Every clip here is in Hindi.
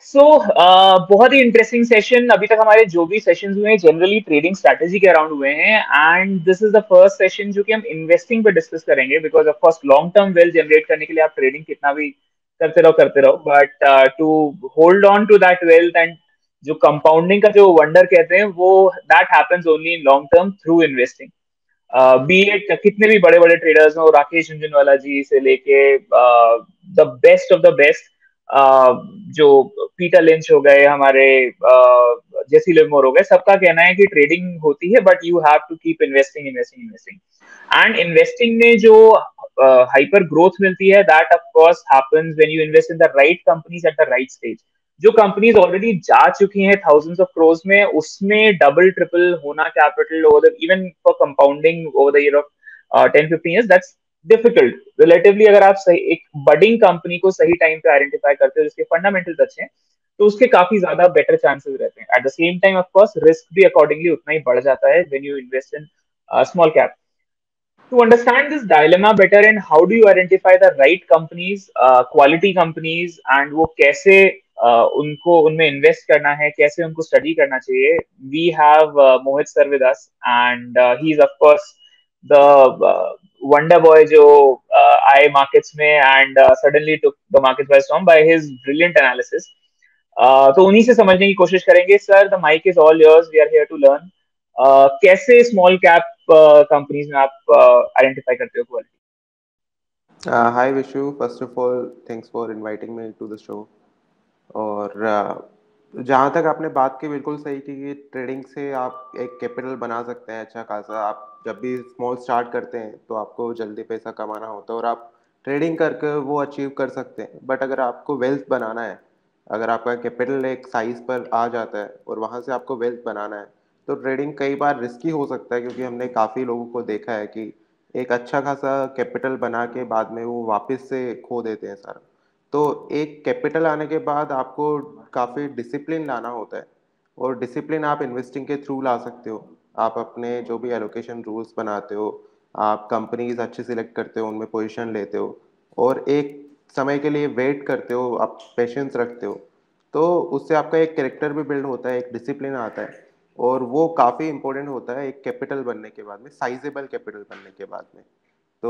सो बहुत ही इंटरेस्टिंग सेशन अभी तक हमारे जो भी सेशंस हुए हैं जनरली ट्रेडिंग स्ट्रैटेजी के अराउंड हुए हैं and this is the first session जो कि हम इन्वेस्टिंग पे डिस्कस करेंगे because of course long term wealth generate करने के लिए आप ट्रेडिंग कितना भी करते रहो but to hold on to that wealth and जो कंपाउंडिंग का जो वंडर कहते हैं वो that happens only in long term through investing be it कितने भी बड़े बड़े ट्रेडर्स हो राकेश झुंझुनवाला जी से लेके the best of the best जो पीटर लिंच हो गए हमारे जेसी लिवमोर हो गए सबका कहना है कि ट्रेडिंग होती है but you have to keep investing investing investing and investing में जो हाइपर ग्रोथ मिलती है that of course happens when you invest in the right companies at the right stage जो कंपनीज ऑलरेडी जा चुकी हैं थाउजेंड्स ऑफ क्रोर्स में उसमें डबल ट्रिपल होना capital over the even for compounding over the year of 10-15 years that's difficult relatively अगर आप सही एक बडिंग कंपनी को सही टाइम पे आइडेंटिफाई करते हो जिसके फंडामेंटल्स अच्छे हैं तो उसके काफी ज्यादा बेटर चांसेस रहते हैं at the same time of course risk भी अकॉर्डिंगली उतना ही बढ़ जाता है when you invest in small cap to understand this dilemma better and how do you identify the right companies, quality companies and वो कैसे उनको उनमें इन्वेस्ट करना है कैसे उनको स्टडी करना चाहिए we have Mohit sir with us and he is of course the wonder boy जो आए markets में and suddenly took the markets by storm by his brilliant analysis. तो उन्हीं से समझने की कोशिश करेंगे sir the mic is all yours we are here to learn कैसे स्मॉल कैप कंपनीज में आप आइडेंटिफाई करते हो quality. Hi Vishu, first of all, thanks for inviting me to the show. और जहाँ तक आपने बात की बिल्कुल सही की कि ट्रेडिंग से आप एक कैपिटल बना सकते हैं अच्छा खासा। आप जब भी स्मॉल स्टार्ट करते हैं तो आपको जल्दी पैसा कमाना होता है और आप ट्रेडिंग करके वो अचीव कर सकते हैं। बट अगर आपको वेल्थ बनाना है, अगर आपका कैपिटल एक साइज पर आ जाता है और वहाँ से आपको वेल्थ बनाना है तो ट्रेडिंग कई बार रिस्की हो सकता है, क्योंकि हमने काफ़ी लोगों को देखा है कि एक अच्छा खासा कैपिटल बना के बाद में वो वापस से खो देते हैं सारा। तो एक कैपिटल आने के बाद आपको काफ़ी डिसिप्लिन लाना होता है और डिसिप्लिन आप इन्वेस्टिंग के थ्रू ला सकते हो। आप अपने जो भी एलोकेशन रूल्स बनाते हो, आप कंपनीज अच्छे सिलेक्ट करते हो, उनमें पोजीशन लेते हो और एक समय के लिए वेट करते हो, आप पेशेंस रखते हो, तो उससे आपका एक कैरेक्टर भी बिल्ड होता है, एक डिसिप्लिन आता है और वो काफ़ी इंपॉर्टेंट होता है एक कैपिटल बनने के बाद में, साइजेबल कैपिटल बनने के बाद में। तो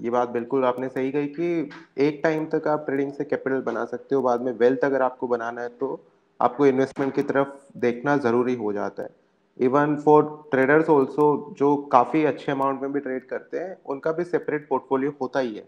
ये बात बिल्कुल आपने सही कही कि एक टाइम तक आप ट्रेडिंग से कैपिटल बना सकते हो, बाद में वेल्थ अगर आपको बनाना है तो आपको इन्वेस्टमेंट की तरफ देखना ज़रूरी हो जाता है। इवन फॉर ट्रेडर्स ऑल्सो जो काफ़ी अच्छे अमाउंट में भी ट्रेड करते हैं, उनका भी सेपरेट पोर्टफोलियो होता ही है,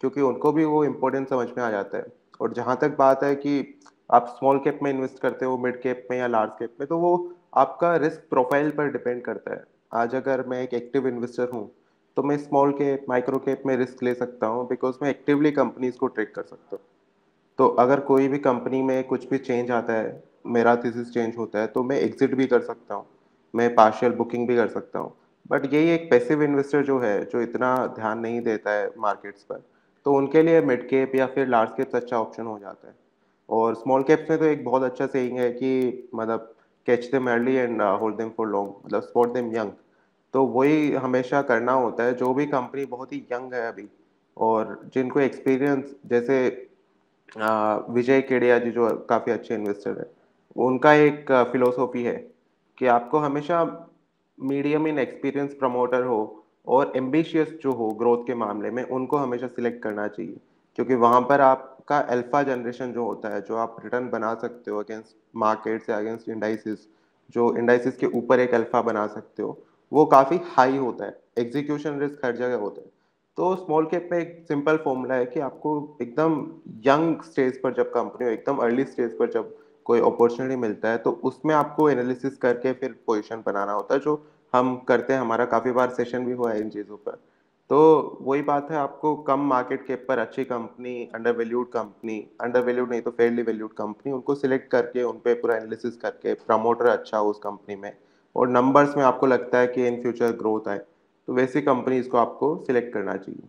क्योंकि उनको भी वो इम्पोर्टेंट समझ में आ जाता है। और जहाँ तक बात है कि आप स्मॉल कैप में इन्वेस्ट करते हो, मिड कैप में या लार्ज कैप में, तो वो आपका रिस्क प्रोफाइल पर डिपेंड करता है। आज अगर मैं एक एक्टिव इन्वेस्टर हूँ तो मैं स्मॉल कैप माइक्रो कैप में रिस्क ले सकता हूँ, बिकॉज मैं एक्टिवली कंपनीज को ट्रेड कर सकता हूँ। तो अगर कोई भी कंपनी में कुछ भी चेंज आता है, मेरा थीसिस चेंज होता है, तो मैं एग्जिट भी कर सकता हूँ, मैं पार्शियल बुकिंग भी कर सकता हूँ। बट यही एक पैसिव इन्वेस्टर जो है, जो इतना ध्यान नहीं देता है मार्केट्स पर, तो उनके लिए मिड कैप या फिर लार्ज कैप अच्छा ऑप्शन हो जाता है। और स्मॉल कैप्स में तो एक बहुत अच्छा सेइंग है कि मतलब catch them early and hold them for long, मतलब स्पॉट देम यंग। तो वही हमेशा करना होता है। जो भी कंपनी बहुत ही यंग है अभी और जिनको एक्सपीरियंस, जैसे विजय केडिया जी जो काफ़ी अच्छे इन्वेस्टर है, उनका एक फिलोसॉफी है कि आपको हमेशा मीडियम इन एक्सपीरियंस प्रमोटर हो और एम्बिशियस जो हो ग्रोथ के मामले में, उनको हमेशा सिलेक्ट करना चाहिए, क्योंकि वहाँ पर आपका अल्फा जनरेशन जो होता है, जो आप रिटर्न बना सकते हो अगेंस्ट मार्केट्स या अगेंस्ट इंडाइसिस, जो इंडाइसिस के ऊपर एक अल्फा बना सकते हो, वो काफ़ी हाई होता है। एग्जीक्यूशन रिस्क हर जगह होता है। तो स्मॉल कैप में एक सिंपल फॉर्मूला है कि आपको एकदम यंग स्टेज पर, जब कंपनी हो एकदम अर्ली स्टेज पर, जब कोई अपॉर्चुनिटी मिलता है, तो उसमें आपको एनालिसिस करके फिर पोजीशन बनाना होता है, जो हम करते हैं। हमारा काफ़ी बार सेशन भी हुआ है इन चीज़ों पर। तो वही बात है, आपको कम मार्केट कैप पर अच्छी कंपनी, अंडर वैल्यूड नहीं तो फेयरली वैल्यूड कंपनी, उनको सिलेक्ट करके उन पर पूरा एनालिसिस करके, प्रमोटर अच्छा हो उस कंपनी में और नंबर्स में आपको लगता है कि इन फ्यूचर ग्रोथ आए, तो वैसी कंपनीज को आपको सिलेक्ट करना चाहिए।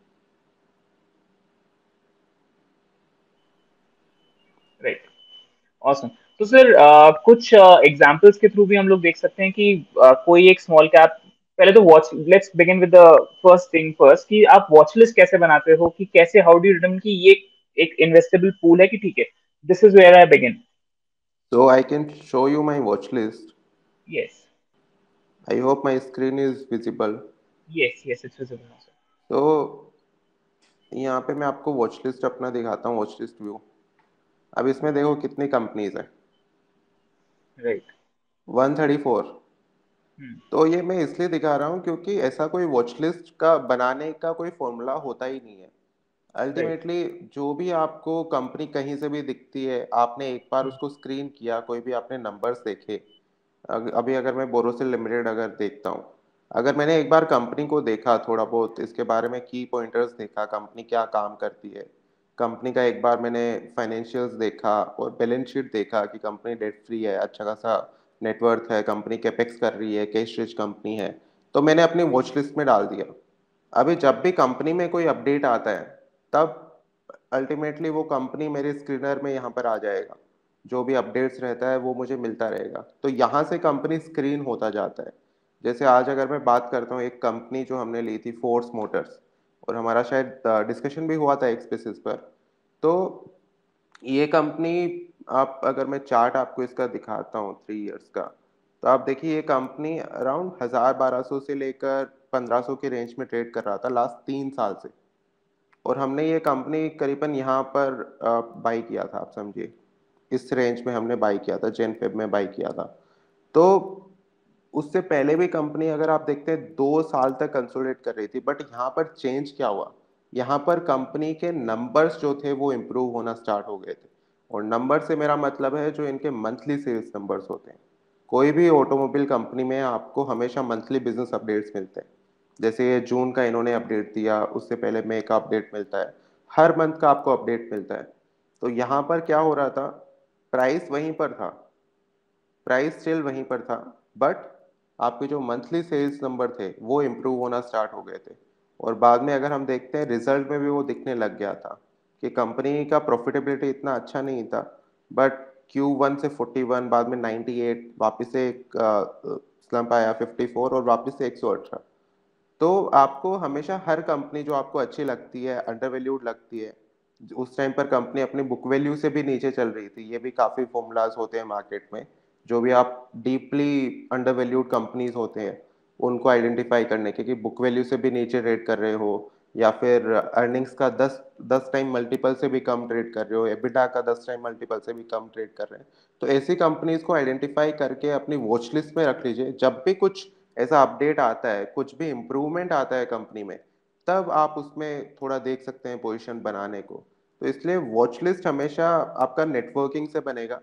राइट ऑसम तो सर कुछ एग्जांपल्स के थ्रू भी हम लोग देख सकते हैं कि कोई एक स्मॉल कैप पहले तो watch let's begin with the first thing first कि आप वॉच लिस्ट कैसे बनाते हो कि कैसे हाउ डू यू डिटरमाइन कि ये एक इन्वेस्टेबल पूल है कि ठीक है this is where I begin. So I can show you my watch list. Yes. I hope my screen is visible. Yes, yes, it's visible now, sir. तो यहाँ पे मैं आपको वॉच लिस्ट अपना दिखाता हूँ, वॉच लिस्ट व्यू। अब इसमें देखो कितनी कंपनीज है, Right. 134। Hmm. तो ये मैं इसलिए दिखा रहा हूँ क्योंकि ऐसा कोई वॉच लिस्ट का बनाने का कोई फॉर्मूला होता ही नहीं है। Right. अल्टीमेटली जो भी आपको कंपनी कहीं से भी दिखती है, आपने एक बार Hmm. उसको स्क्रीन किया, कोई भी आपने नंबर्स देखे। अभी अगर मैं बोरोसिल लिमिटेड अगर देखता हूँ, अगर मैंने एक बार कंपनी को देखा, थोड़ा बहुत इसके बारे में की पॉइंटर्स देखा, कंपनी क्या काम करती है, कंपनी का एक बार मैंने फाइनेंशियल्स देखा और बैलेंस शीट देखा कि कंपनी डेट फ्री है, अच्छा खासा नेटवर्थ है, कंपनी कैपेक्स कर रही है, कैश रिच कंपनी है, तो मैंने अपनी वॉच लिस्ट में डाल दिया। अभी जब भी कंपनी में कोई अपडेट आता है, तब अल्टीमेटली वो कंपनी मेरे स्क्रीनर में यहाँ पर आ जाएगा। जो भी अपडेट्स रहता है वो मुझे मिलता रहेगा, तो यहाँ से कंपनी स्क्रीन होता जाता है। जैसे आज अगर मैं बात करता हूँ, एक कंपनी जो हमने ली थी फोर्स मोटर्स, और हमारा शायद डिस्कशन भी हुआ था एक स्पेसिस पर। तो ये कंपनी, आप अगर मैं चार्ट आपको इसका दिखाता हूँ 3 इयर्स का, तो आप देखिए ये कंपनी अराउंड 1,000-1,200 से लेकर 1,500 के रेंज में ट्रेड कर रहा था लास्ट 3 साल से। और हमने ये कंपनी करीबन यहाँ पर बाई किया था, आप समझिए इस रेंज में हमने बाई किया था, जैन फेब में बाई किया था। तो उससे पहले भी कंपनी अगर आप देखते हैं 2 साल तक कंसोलिडेट कर रही थी, बट यहाँ पर चेंज क्या हुआ, यहाँ पर कंपनी के नंबर्स जो थे वो इम्प्रूव होना स्टार्ट हो गए थे। और नंबर से मेरा मतलब है जो इनके मंथली सेल्स नंबर्स होते हैं। कोई भी ऑटोमोबाइल कंपनी में आपको हमेशा मंथली बिजनेस अपडेट्स मिलते हैं। जैसे ये जून का इन्होंने अपडेट दिया, उससे पहले मई का अपडेट मिलता है, हर मंथ का आपको अपडेट मिलता है। तो यहाँ पर क्या हो रहा था, प्राइस वहीं पर था, प्राइस स्टिल वहीं पर था, बट आपके जो मंथली सेल्स नंबर थे वो इम्प्रूव होना स्टार्ट हो गए थे। और बाद में अगर हम देखते हैं रिजल्ट में भी वो दिखने लग गया था कि कंपनी का प्रॉफिटेबिलिटी इतना अच्छा नहीं था, बट Q1 से 41, बाद में 98, वापस से एक स्लंप आया 54 और वापस से 118। तो आपको हमेशा हर कंपनी जो आपको अच्छी लगती है, अंडरवैल्यूड लगती है, उस टाइम पर कंपनी अपनी बुक वैल्यू से भी नीचे चल रही थी, ये भी काफी फॉर्मूलाज होते हैं मार्केट में। जो भी आप डीपली अंडरवैल्यूड कंपनीज होते हैं उनको आइडेंटिफाई करने के, कि बुक वैल्यू से भी नीचे ट्रेड कर रहे हो, या फिर अर्निंग्स का 10 टाइम मल्टीपल से भी कम ट्रेड कर रहे हो, एबिटा का 10 टाइम मल्टीपल से भी कम ट्रेड कर रहे हैं। तो ऐसी कंपनीज को आइडेंटिफाई करके अपनी वॉच लिस्ट में रख लीजिए। जब भी कुछ ऐसा अपडेट आता है, कुछ भी इम्प्रूवमेंट आता है कंपनी में, तब आप उसमें थोड़ा देख सकते हैं पोजीशन बनाने को। तो इसलिए वॉच लिस्ट हमेशा आपका नेटवर्किंग से बनेगा।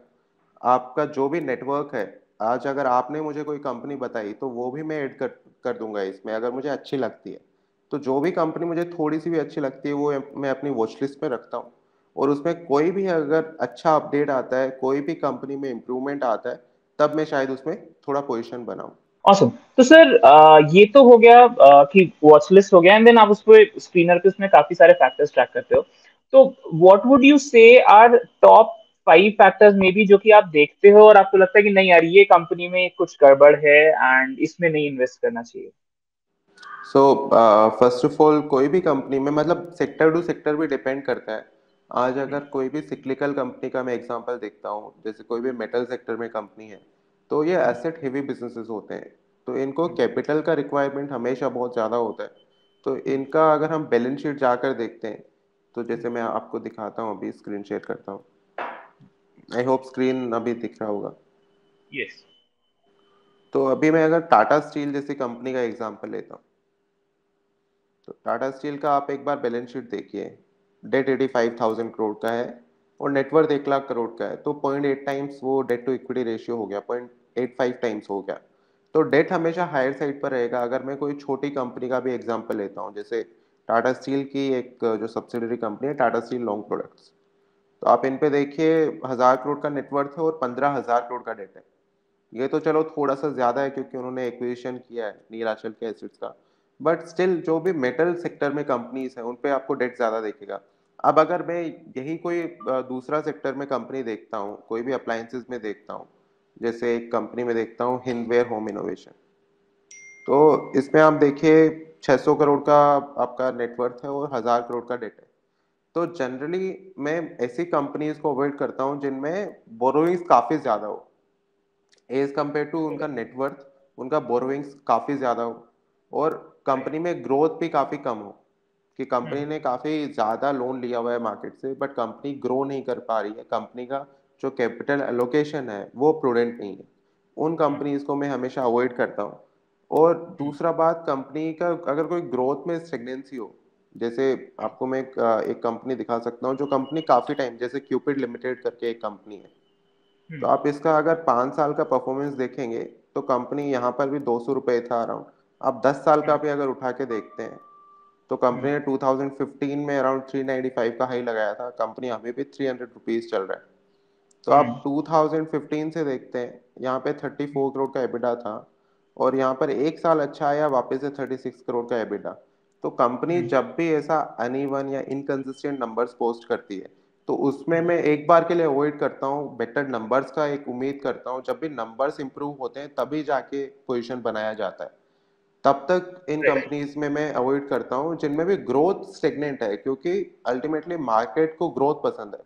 आपका जो भी नेटवर्क है, आज अगर आपने मुझे कोई कंपनी बताई तो वो भी मैं ऐड कर दूंगा इसमें, अगर मुझे अच्छी लगती है। तो जो भी कंपनी मुझे थोड़ी सी भी अच्छी लगती है वो मैं अपनी वॉच लिस्ट में रखता हूँ। और उसमें कोई भी अगर अच्छा अपडेट आता है, कोई भी कंपनी में इम्प्रूवमेंट आता है, तब मैं शायद उसमें थोड़ा पोजीशन बनाऊं। ऑसम। तो सर ये तो हो गया कि वॉच लिस्ट हो गया, एंड देन आप उसको स्क्रीनर पे उसमें काफी सारे फैक्टर्स ट्रैक करते हो। तो व्हाट वुड यू से आर टॉप 5 फैक्टर्स में भी जो कि आप देखते हो और आपको लगता है कि नहीं यार ये कंपनी में कुछ गड़बड़ है एंड इसमें नहीं इन्वेस्ट करना चाहिए? सो फर्स्ट ऑफ ऑल, कोई भी कंपनी में मतलब सेक्टर टू सेक्टर भी डिपेंड करता है। आज हम्म। अगर कोई भी सिक्लिकल कंपनी का मैं एग्जांपल देखता हूँ, जैसे कोई भी मेटल सेक्टर में कंपनी है, तो ये हम्म। एसेट हेवी बिजनेसेस होते हैं। तो इनको हम्म। कैपिटल का रिक्वायरमेंट हमेशा बहुत ज़्यादा होता है। तो हम्म। इनका अगर हम बैलेंस शीट जाकर देखते हैं, तो जैसे हम्म। मैं आपको दिखाता हूँ, अभी स्क्रीन शेयर करता हूँ। आई होप स्क्रीन अभी दिख रहा होगा। यस। तो अभी मैं अगर टाटा स्टील जैसी कंपनी का एग्जांपल लेता हूँ, तो टाटा स्टील का आप एक बार बैलेंस शीट देखिए। डेट 85,000 करोड़ का है और नेटवर्थ 1 लाख करोड़ का है। तो 0.8 टाइम्स वो डेट टू इक्विटी रेशियो हो गया, 0.85 टाइम्स हो गया। तो डेट हमेशा हायर साइड पर रहेगा। अगर मैं कोई छोटी कंपनी का भी एग्जांपल लेता हूँ, जैसे टाटा स्टील की एक जो सब्सिडरी कंपनी है, टाटा स्टील लॉन्ग प्रोडक्ट्स, तो आप इन पे देखिए 1,000 करोड़ का नेटवर्थ है और 15,000 करोड़ का डेट है। ये तो चलो थोड़ा सा ज्यादा है क्योंकि उन्होंने एक्विजिशन किया है नीलाचल के एसिड्स का, बट स्टिल जो भी मेटल सेक्टर में कंपनीज है उन पे आपको डेट ज्यादा देखेगा। अब अगर मैं यही कोई दूसरा सेक्टर में कंपनी देखता हूँ, कोई भी अप्लायंसेस में देखता हूँ, जैसे एक कंपनी में देखता हूँ हिंदवेयर होम इनोवेशन, तो इसमें आप देखिए 600 करोड़ का आपका नेटवर्थ है और 1,000 करोड़ का डेट है। तो जनरली मैं ऐसी कंपनीज को अवॉइड करता हूँ जिनमें बोरोइंग्स काफी ज्यादा हो, एज कम्पेयर टू उनका नेटवर्थ, उनका बोरोइंग्स काफी ज्यादा हो, और राइट। कंपनी में ग्रोथ भी काफी कम हो, कि कंपनी हम्म। ने काफी ज्यादा लोन लिया हुआ है मार्केट से बट कंपनी ग्रो नहीं कर पा रही है, कंपनी का जो कैपिटल एलोकेशन है वो प्रूडेंट नहीं है, उन हम्म। कंपनीज को मैं हमेशा अवॉइड करता हूँ। और हम्म। दूसरा बात, कंपनी का अगर कोई ग्रोथ में स्टेगनेंसी हो, जैसे आपको मैं एक कंपनी दिखा सकता हूँ जो कंपनी काफी टाइम, जैसे क्यूपिड लिमिटेड करके एक कंपनी है, तो हम्म। आप इसका अगर 5 साल का परफॉर्मेंस देखेंगे तो कंपनी यहाँ पर भी 200 रुपये था अराउंड, आप 10 साल का हम्म। भी अगर उठा के देखते हैं तो हम्म। कंपनी ने 2015 में अराउंड 395 का हाई लगाया था, कंपनी अभी भी 300 रुपीज चल रहा है। तो आप हम्म। 2015 से देखते हैं, यहाँ पे 34 करोड़ का एबिटा था, और यहाँ पर एक साल अच्छा आया वापस से 36 करोड़ का एबिटा। तो कंपनी हम्म। जब भी ऐसा अनइवन या इनकंसिस्टेंट नंबर्स पोस्ट करती है तो उसमें मैं एक बार के लिए अवॉइड करता हूँ, बेटर नंबर्स का एक उम्मीद करता हूँ, जब भी नंबर्स इंप्रूव होते हैं तभी जाके पोजीशन बनाया जाता है। तब तक इन राइट। कंपनीज में मैं अवॉइड करता हूँ जिनमें भी ग्रोथ स्टेगनेंट है, क्योंकि अल्टीमेटली मार्केट को ग्रोथ पसंद है,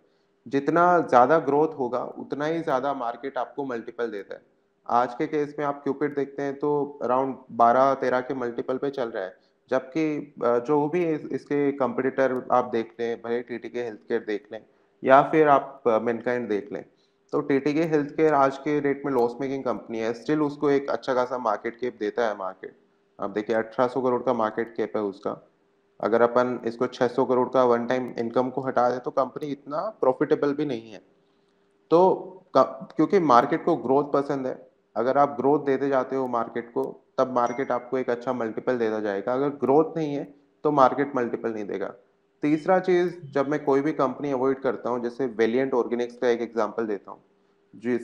जितना ज्यादा ग्रोथ होगा उतना ही ज्यादा मार्केट आपको मल्टीपल देता है। आज के केस में आप क्यूपिड देखते हैं तो अराउंड 12-13 के मल्टीपल पे चल रहा है, जबकि जो भी इसके कंपटीटर आप देख लें, भले टीटीके हेल्थ केयर देख लें या फिर आप मैनकाइंड देख लें, तो टीटीके हेल्थ केयर आज के रेट में लॉस मेकिंग कंपनी है, स्टिल उसको एक अच्छा खासा मार्केट कैप देता है मार्केट। आप देखिए 1800 करोड़ का मार्केट कैप है उसका, अगर अपन इसको 600 करोड़ का वन टाइम इनकम को हटा दे तो कंपनी इतना प्रॉफिटेबल भी नहीं है। तो क्योंकि मार्केट को ग्रोथ पसंद है, अगर आप ग्रोथ देते जाते हो मार्केट को तब मार्केट आपको एक अच्छा मल्टीपल देता जाएगा, अगर ग्रोथ नहीं है तो मार्केट मल्टीपल नहीं देगा। तीसरा चीज, जब मैं कोई भी कंपनी अवॉइड करता हूँ, जैसे वेलिएंट ऑर्गेनिक्स का एक एग्जांपल देता हूँ,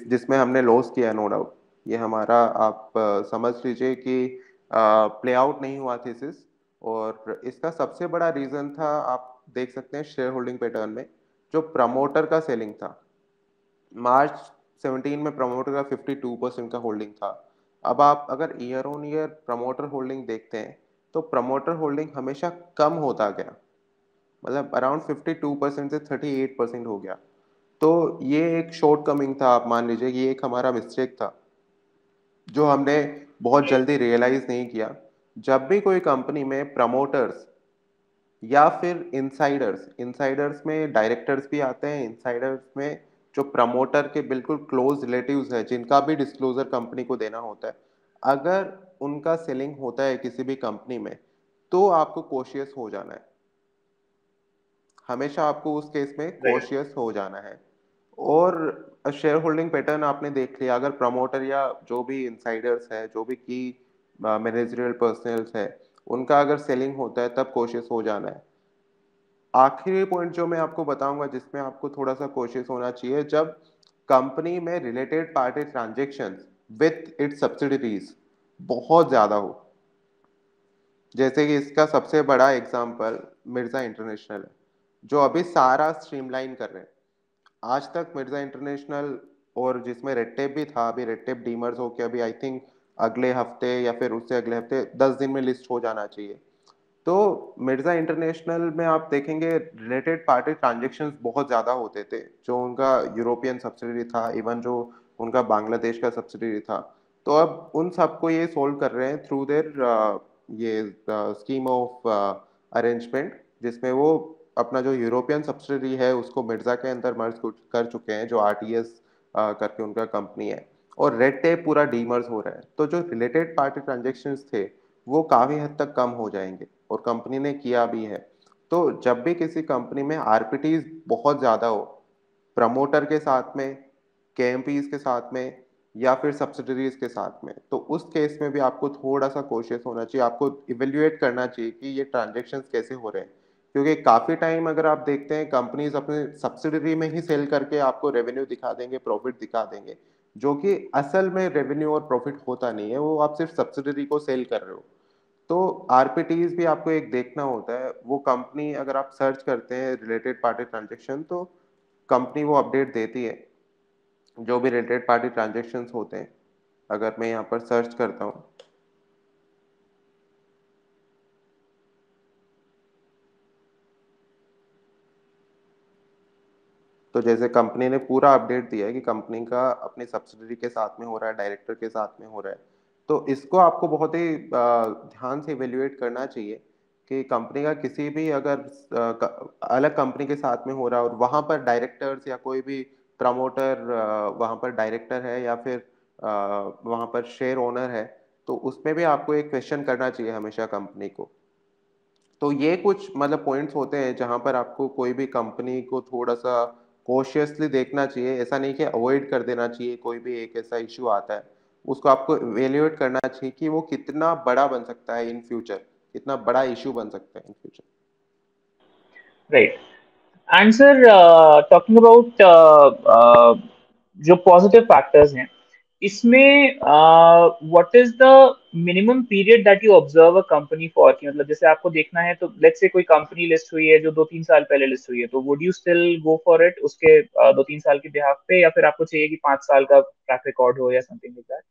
जिसमें हमने लॉस किया नो डाउट, ये हमारा आप समझ लीजिए कि प्ले आउट नहीं हुआ थीसिस, और इसका सबसे बड़ा रीजन था, आप देख सकते हैं शेयर होल्डिंग पैटर्न में, जो प्रमोटर का सेलिंग था। मार्च 17 में प्रमोटर का 52% का होल्डिंग था। अब आप अगर year on year promoter holding देखते हैं तो प्रमोटर होल्डिंग हमेशा कम होता गया, मतलब अराउंड 52% से 38% हो गया। तो ये एक शॉर्ट कमिंग था, आप मान लीजिए ये एक हमारा मिस्टेक था जो हमने बहुत राइट। जल्दी रियलाइज नहीं किया। जब भी कोई कंपनी में प्रमोटर्स या फिर इनसाइडर्स, इनसाइडर्स में डायरेक्टर्स भी आते हैं, इनसाइडर्स में जो प्रमोटर के बिल्कुल क्लोज रिलेटिव्स हैं जिनका भी डिस्क्लोजर कंपनी को देना होता है, अगर उनका सेलिंग होता है किसी भी कंपनी में तो आपको कॉशियस हो जाना है, हमेशा आपको उस केस में राइट। कॉशियस हो जाना है। और शेयर होल्डिंग पैटर्न आपने देख लिया, अगर प्रमोटर या जो भी इनसाइडर्स है, जो भी की मैनेजरियल पर्सनल्स है, उनका अगर सेलिंग होता है तब कॉशियस हो जाना है। आखिरी पॉइंट जो मैं आपको बताऊंगा जिसमें आपको थोड़ा सा कोशिश होना चाहिए, जब कंपनी में related party transactions with its subsidiaries बहुत ज्यादा हो, जैसे कि इसका सबसे बड़ा एग्जांपल मिर्जा इंटरनेशनल है, जो अभी सारा स्ट्रीमलाइन कर रहे हैं। आज तक मिर्जा इंटरनेशनल, और जिसमें रेड टेप भी था, अभी रेड टेप डीमर्स हो के अभी आई थिंक अगले हफ्ते या फिर उससे अगले हफ्ते 10 दिन में लिस्ट हो जाना चाहिए। तो मिर्जा इंटरनेशनल में आप देखेंगे रिलेटेड पार्टी ट्रांजेक्शन्स बहुत ज़्यादा होते थे, जो उनका यूरोपियन सब्सिडरी था, इवन जो उनका बांग्लादेश का सब्सिडरी था। तो अब उन सबको ये सोल्व कर रहे हैं थ्रू देयर ये स्कीम ऑफ अरेंजमेंट, जिसमें वो अपना जो यूरोपियन सब्सिडरी है उसको मिर्जा के अंदर मर्ज कर चुके हैं, जो आरटीएस करके उनका कंपनी है, और रेड टेप पूरा डीमर्ज हो रहा है। तो जो रिलेटेड पार्टी ट्रांजेक्शन्स थे वो काफी हद तक कम हो जाएंगे, और कंपनी ने किया भी है। तो जब भी किसी कंपनी में आरपीटीज बहुत ज्यादा हो, प्रमोटर के साथ में, केएमपीज के साथ में, या फिर सब्सिडरीज के साथ में, तो उस केस में भी आपको थोड़ा सा कोशिश होना चाहिए, आपको इवेल्युएट करना चाहिए कि ये ट्रांजेक्शन्स कैसे हो रहे हैं। क्योंकि काफी टाइम अगर आप देखते हैं कंपनीज अपने सब्सिडरी में ही सेल करके आपको रेवेन्यू दिखा देंगे, प्रॉफिट दिखा देंगे, जो कि असल में रेवेन्यू और प्रॉफिट होता नहीं है, वो आप सिर्फ सब्सिडरी को सेल कर रहे हो। तो आरपीटीज भी आपको एक देखना होता है, वो कंपनी अगर आप सर्च करते हैं रिलेटेड पार्टी ट्रांजेक्शन तो कंपनी वो अपडेट देती है, जो भी रिलेटेड पार्टी ट्रांजेक्शन्स होते हैं। अगर मैं यहाँ पर सर्च करता हूँ, तो जैसे कंपनी ने पूरा अपडेट दिया है कि कंपनी का अपने सब्सिडरी के साथ में हो रहा है, डायरेक्टर के साथ में हो रहा है, तो इसको आपको बहुत ही ध्यान से इवेल्युएट करना चाहिए कि कंपनी का किसी भी अगर अलग कंपनी के साथ में हो रहा है और वहां पर डायरेक्टर्स या कोई भी प्रमोटर वहां पर डायरेक्टर है या फिर वहां पर शेयर ओनर है, तो उसमें भी आपको एक क्वेश्चन करना चाहिए हमेशा कंपनी को। तो ये कुछ मतलब पॉइंट्स होते हैं जहां पर आपको कोई भी कंपनी को थोड़ा सा कॉशियसली देखना चाहिए। ऐसा नहीं कि अवॉइड कर देना चाहिए, कोई भी एक ऐसा इश्यू आता है उसको आपको इवेल्युएट करना चाहिए कि वो कितना बड़ा बन सकता है इन फ्यूचर, कितना बड़ा इश्यू बन सकता है in future. Right. And sir, talking about जो पॉजिटिव फैक्टर्स हैं, इसमें what is the minimum period that you observe a company for, कि मतलब जैसे आपको देखना है तो लेट्स से कोई कंपनी लिस्ट हुई है जो 2-3 साल पहले लिस्ट हुई है, तो would you still go for it उसके 2-3 साल के बिहाफ पे, या फिर आपको चाहिए कि 5 साल का ट्रैक रिकॉर्ड हो या समथिंग लाइक दैट?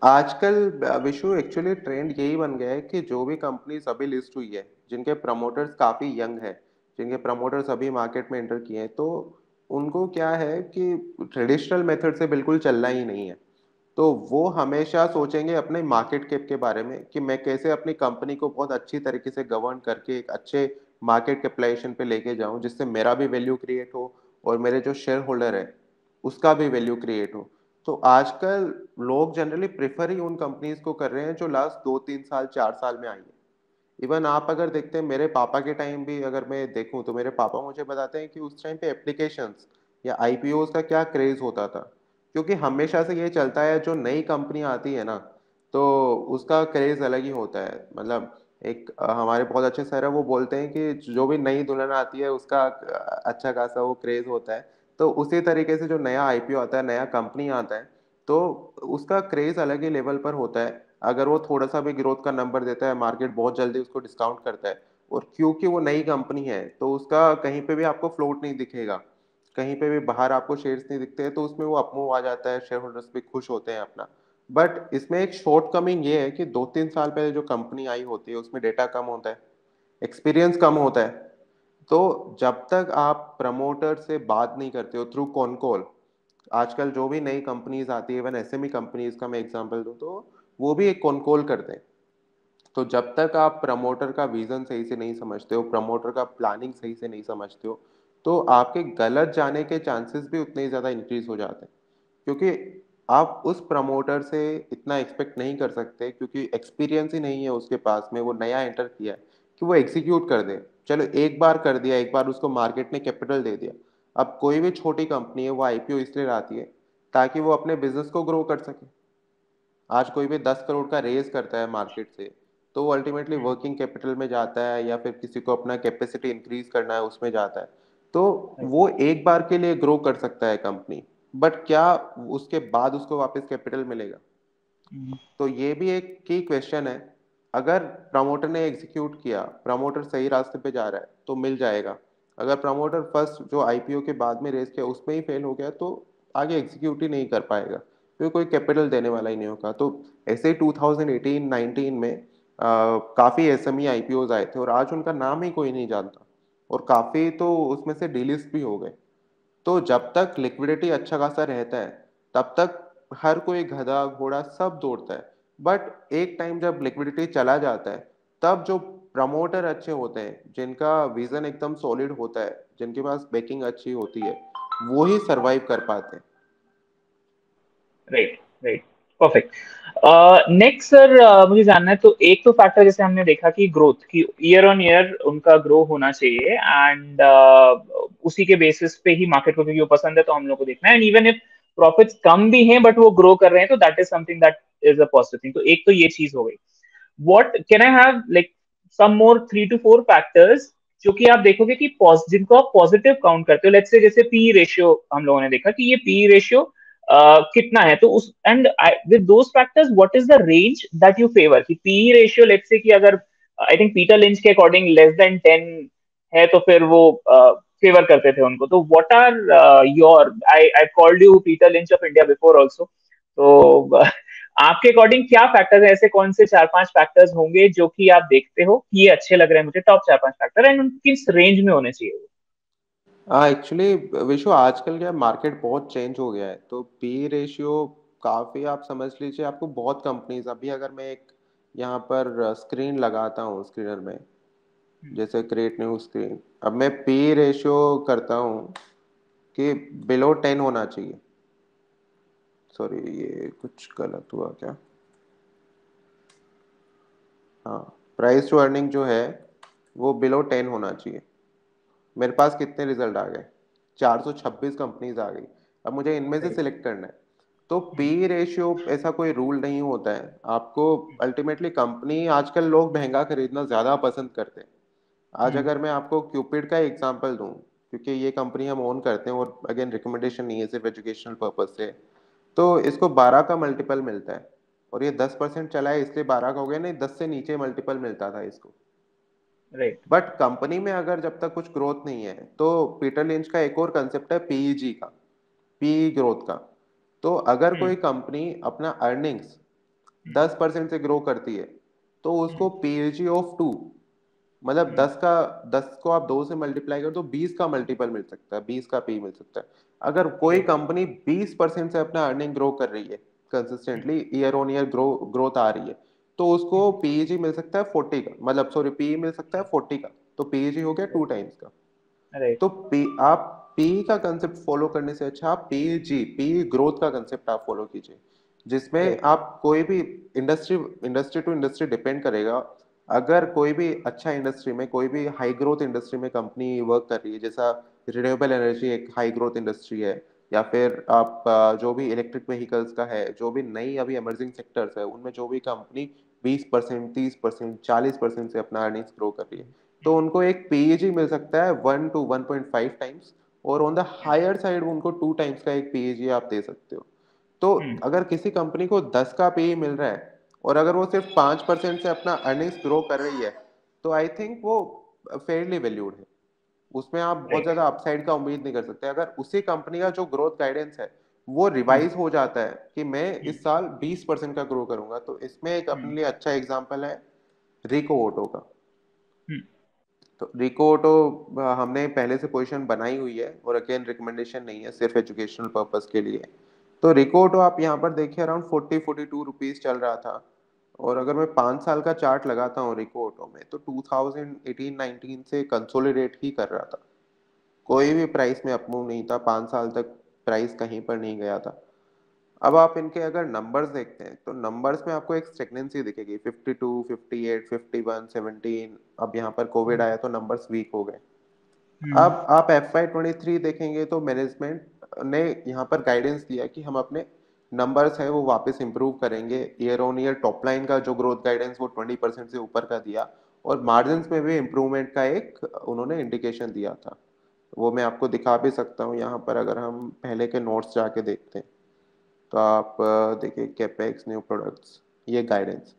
आजकल विशु एक्चुअली ट्रेंड यही बन गया है कि जो भी कंपनीज अभी लिस्ट हुई है जिनके प्रमोटर्स काफी यंग है, जिनके प्रमोटर्स अभी मार्केट में एंटर किए हैं, तो उनको क्या है कि ट्रेडिशनल मेथड से बिल्कुल चलना ही नहीं है। तो वो हमेशा सोचेंगे अपने मार्केट कैप के बारे में कि मैं कैसे अपनी कंपनी को बहुत अच्छी तरीके से गवर्न करके एक अच्छे मार्केट कैपिटलाइजेशन पे लेके जाऊं जिससे मेरा भी वैल्यू क्रिएट हो और मेरे जो शेयर होल्डर है उसका भी वैल्यू क्रिएट हो। तो आजकल लोग जनरली प्रेफर ही उन कंपनीज को कर रहे हैं जो लास्ट 2-3 साल 4 साल में आई है। इवन आप अगर देखते हैं मेरे पापा के टाइम भी अगर मैं देखूं तो मेरे पापा मुझे बताते हैं कि उस टाइम पे एप्लीकेशंस या आईपीओ का क्या क्रेज होता था। क्योंकि हमेशा से ये चलता है जो नई कंपनी आती है ना, तो उसका क्रेज अलग ही होता है। मतलब एक हमारे बहुत अच्छे सर है, वो बोलते हैं कि जो भी नई दुल्हन आती है उसका अच्छा खासा वो क्रेज होता है। तो उसी तरीके से जो नया आईपीओ आता है, नया कंपनी आता है, तो उसका क्रेज अलग ही लेवल पर होता है। अगर वो थोड़ा सा भी ग्रोथ का नंबर देता है, मार्केट बहुत जल्दी उसको डिस्काउंट करता है। और क्योंकि वो नई कंपनी है तो उसका कहीं पे भी आपको फ्लोट नहीं दिखेगा, कहीं पे भी बाहर आपको शेयर्स नहीं दिखते हैं, तो उसमें वो अपमूव आ जाता है, शेयर होल्डर्स भी खुश होते हैं अपना। बट इसमें एक शॉर्ट कमिंग ये है कि 2-3 साल पहले जो कंपनी आई होती है उसमें डेटा कम होता है, एक्सपीरियंस कम होता है। तो जब तक आप प्रमोटर से बात नहीं करते हो थ्रू कॉन कॉल, आजकल जो भी नई कंपनीज आती है, इवन एसएमई कंपनीज का मैं एग्जांपल दूं तो वो भी एक कॉन कॉल करते हैं। तो जब तक आप प्रमोटर का विजन सही से नहीं समझते हो, प्रमोटर का प्लानिंग सही से नहीं समझते हो, तो आपके गलत जाने के चांसेस भी उतने ही ज्यादा इंक्रीज हो जाते हैं। क्योंकि आप उस प्रमोटर से इतना एक्सपेक्ट नहीं कर सकते, क्योंकि एक्सपीरियंस ही नहीं है उसके पास में, वो नया एंटर किया है, कि वो एग्जीक्यूट कर दे। चलो एक बार कर दिया, एक बार उसको मार्केट ने कैपिटल दे दिया। अब कोई भी छोटी कंपनी है वो आईपीओ इसलिए लाती है ताकि वो अपने बिजनेस को ग्रो कर सके। आज कोई भी 10 करोड़ का रेज करता है मार्केट से, तो वो अल्टीमेटली वर्किंग कैपिटल में जाता है या फिर किसी को अपना कैपेसिटी इंक्रीज करना है उसमें जाता है। तो वो एक बार के लिए ग्रो कर सकता है कंपनी, बट क्या उसके बाद उसको वापस कैपिटल मिलेगा? तो ये भी एक की क्वेश्चन है। अगर प्रमोटर ने एग्जीक्यूट किया, प्रमोटर सही रास्ते पे जा रहा है तो मिल जाएगा। अगर प्रमोटर फर्स्ट जो आईपीओ के बाद में रेस किया उसमें ही फेल हो गया तो आगे एग्जीक्यूट ही नहीं कर पाएगा, क्योंकि कोई कैपिटल देने वाला ही नहीं होगा। तो ऐसे ही 2018-19 में काफी एसएमई आईपीओज आए थे और आज उनका नाम ही कोई नहीं जानता, और काफी तो उसमें से डीलिस्ट भी हो गए। तो जब तक लिक्विडिटी अच्छा खासा रहता है तब तक हर कोई गधा घोड़ा सब दौड़ता है। बट एक टाइम जब लिक्विडिटी चला जाता है, तब जो प्रमोटर अच्छे होते हैं, जिनका विजन एकदम सॉलिड होता है, जिनके पास बैकिंग अच्छी होती है, वो ही सरवाइव कर पाते हैं। Right, right, perfect. Next sir, मुझे जानना है, तो एक तो फैक्टर जैसे हमने देखा कि ग्रोथ की ईयर ऑन ईयर उनका ग्रो होना चाहिए, एंड उसी के बेसिस पे ही मार्केट को, क्योंकि वो पसंद है तो हम लोग को देखना है, एंड इवन इफ प्रॉफिट्स कम भी हैं बट वो ग्रो कर रहे हैं तो that is something that is a positive thing. तो एक तो ये चीज हो गई। What can I have like some more 3 to 4 factors जो कि आप देखोगे कि जिनको आप पॉजिटिव काउंट करते हो, लेट्स से जैसे पी रेशियो हम लोगों ने देखा कि ये पी रेशियो कितना है, तो उस and with those factors what is the range that you favour, कि पी रेशियो लेट्स से कि अगर आई थिंक पीटर लिंच के अकॉर्डिंग लेस देन 10 है तो फिर वो फेवर करते थे उनको। तो what are your, I called you Peter Lynch of India before also, तो आपके अकॉर्डिंग क्या फैक्टर्स है, ऐसे कौन से 4-5 फैक्टर्स होंगे जो कि आप देखते हो कि ये अच्छे लग रहे हैं मुझे, टॉप 4-5 फैक्टर, एंड किस रेंज में होने चाहिए वो? हाँ एक्चुअली विशु, आजकल क्या मार्केट बहुत चेंज हो गया है, तो पी रेशियो काफ़ी, आप समझ लीजिए आपको बहुत कंपनीज, अभी अगर मैं एक यहाँ पर स्क्रीन लगाता हूँ स्क्रीनर में, जैसे क्रिएट न्यू स्क्रीन, अब मैं पी रेशियो करता हूँ कि बिलो 10 होना चाहिए। सॉरी, ये कुछ गलत हुआ क्या? हाँ, प्राइस टू अर्निंग जो है वो बिलो 10 होना चाहिए। मेरे पास कितने रिजल्ट आ गए? 426 कंपनीज आ गई। अब मुझे इनमें से राइट। सिलेक्ट करना है। तो पी रेशियो ऐसा कोई रूल नहीं होता है आपको। अल्टीमेटली कंपनी, आजकल लोग महंगा खरीदना ज्यादा पसंद करते हैं। आज अगर मैं आपको क्यूपिड का एग्जांपल दूं, क्योंकि ये कंपनी हम ओन करते हैं और अगेन रिकमेंडेशन नहीं है, सिर्फ एजुकेशनल पर्पज से, तो इसको 12 का मल्टीपल मिलता है। और ये 10% चला है इसलिए 12 का हो गया, नहीं 10 से नीचे मल्टीपल मिलता था इसको। राइट। बट कंपनी में अगर जब तक कुछ ग्रोथ नहीं है, तो पीटर लिंच का एक और कंसेप्ट है पीईजी का, पीई ग्रोथ का। तो अगर कोई कंपनी अपना अर्निंग्स 10% से ग्रो करती है, तो उसको पीईजी ऑफ 2, मतलब 10 को आप 2 से मल्टीप्लाई कर तो 20 का मल्टीपल मिल सकता है, 20 का पी मिल सकता है। अगर कोई राइट। कंपनी 20% से अपना अर्निंग ग्रो कर रही है, consistently year on year growth आ रही है, तो उसको पीईजी मिल सकता है 40 का, मतलब सॉरी पीई मिल सकता है 40 का। तो पीईजी हो गया 2 टाइम्स का। राइट। तो आप पी का कंसेप्ट फॉलो करने से अच्छा आप पी ग्रोथ का कंसेप्ट आप फॉलो कीजिए, जिसमें राइट। आप कोई भी industry, industry to industry depend करेगा। अगर कोई भी अच्छा इंडस्ट्री में, कोई भी हाई ग्रोथ इंडस्ट्री में कंपनी वर्क कर रही है, जैसा रिन्यूएबल एनर्जी एक हाई ग्रोथ इंडस्ट्री है, या फिर आप जो भी इलेक्ट्रिक व्हीकल्स का है, जो भी नई अभी इमर्जिंग सेक्टर्स है, उनमें जो भी कंपनी 20%, 30%, 40% से अपना अर्निंग्स ग्रो कर रही है, तो उनको एक पीईजी मिल सकता है 1 to 1.5 टाइम्स, और ऑन द हायर साइड उनको 2 टाइम्स का एक पीईजी आप दे सकते हो। तो अगर किसी कंपनी को 10 का पीई मिल रहा है, और अगर वो सिर्फ 5% से अपना अर्निंग्स ग्रो कर रही है, तो आई थिंक वो फेयरली वैल्यूड है। उसमें आप बहुत राइट। ज्यादा अपसाइड का उम्मीद नहीं कर सकते। अगर उसी कंपनी का जो ग्रोथ गाइडेंस है वो रिवाइज हो जाता है कि मैं इस साल 20% का ग्रो करूंगा, तो इसमें एक अपने लिए अच्छा एग्जांपल है रिको ऑटो का। तो रिको ऑटो हमने पहले से पोजीशन बनाई हुई है, और अगेन रिकमेंडेशन नहीं है, सिर्फ एजुकेशनल पर्पस के लिए। तो रिको ऑटो आप यहाँ पर देखिए अराउंड 42 रुपीज चल रहा था। और अगर मैं 5 साल का चार्ट लगाता हूँ रिको ऑटो में, तो 2018-19 से कंसोलिडेट ही कर रहा था। कोई भी प्राइस में अपमूव नहीं था, 5 साल तक प्राइस कहीं पर नहीं गया था। अब आप इनके अगर नंबर्स देखते हैं, तो नंबर्स में आपको एक स्टेगनेंसी दिखेगी, 52, 58, 51, 17। अब यहाँ पर कोविड आया तो नंबर्स वीक हो गए। अब आप FY23 देखेंगे तो मैनेजमेंट ने यहाँ पर गाइडेंस दिया कि हम अपने नंबर्स है वो वापस इंप्रूव करेंगे। Year on year top line का जो ग्रोथ गाइडेंस वो 20% से ऊपर का दिया, और मार्जिन में भी इम्प्रूवमेंट का एक उन्होंने इंडिकेशन दिया था। वो मैं आपको दिखा भी सकता हूँ यहाँ पर, अगर हम पहले के नोट्स जाके देखते हैं। तो आप देखिए कैपेक्स न्यू प्रोडक्ट्स, ये गाइडेंस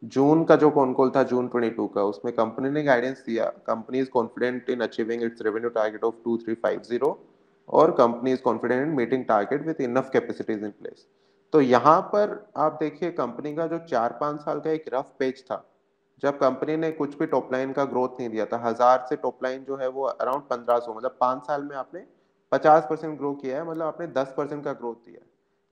जून का जो कॉन कॉल था, जून 22 का, उसमें कंपनी ने गाइडेंस दिया, company is confident in achieving it's revenue target of 2350, और company is confident in meeting target with enough capacities in place. तो यहाँ पर आप देखिए कंपनी का जो 4-5 साल का एक रफ पेज था, जब कंपनी ने कुछ भी टॉप लाइन का ग्रोथ नहीं दिया था, 1000 से टॉप लाइन जो है वो अराउंड 1500, मतलब 5 साल में आपने 50% ग्रो किया है, मतलब आपने 10% का ग्रोथ दिया है।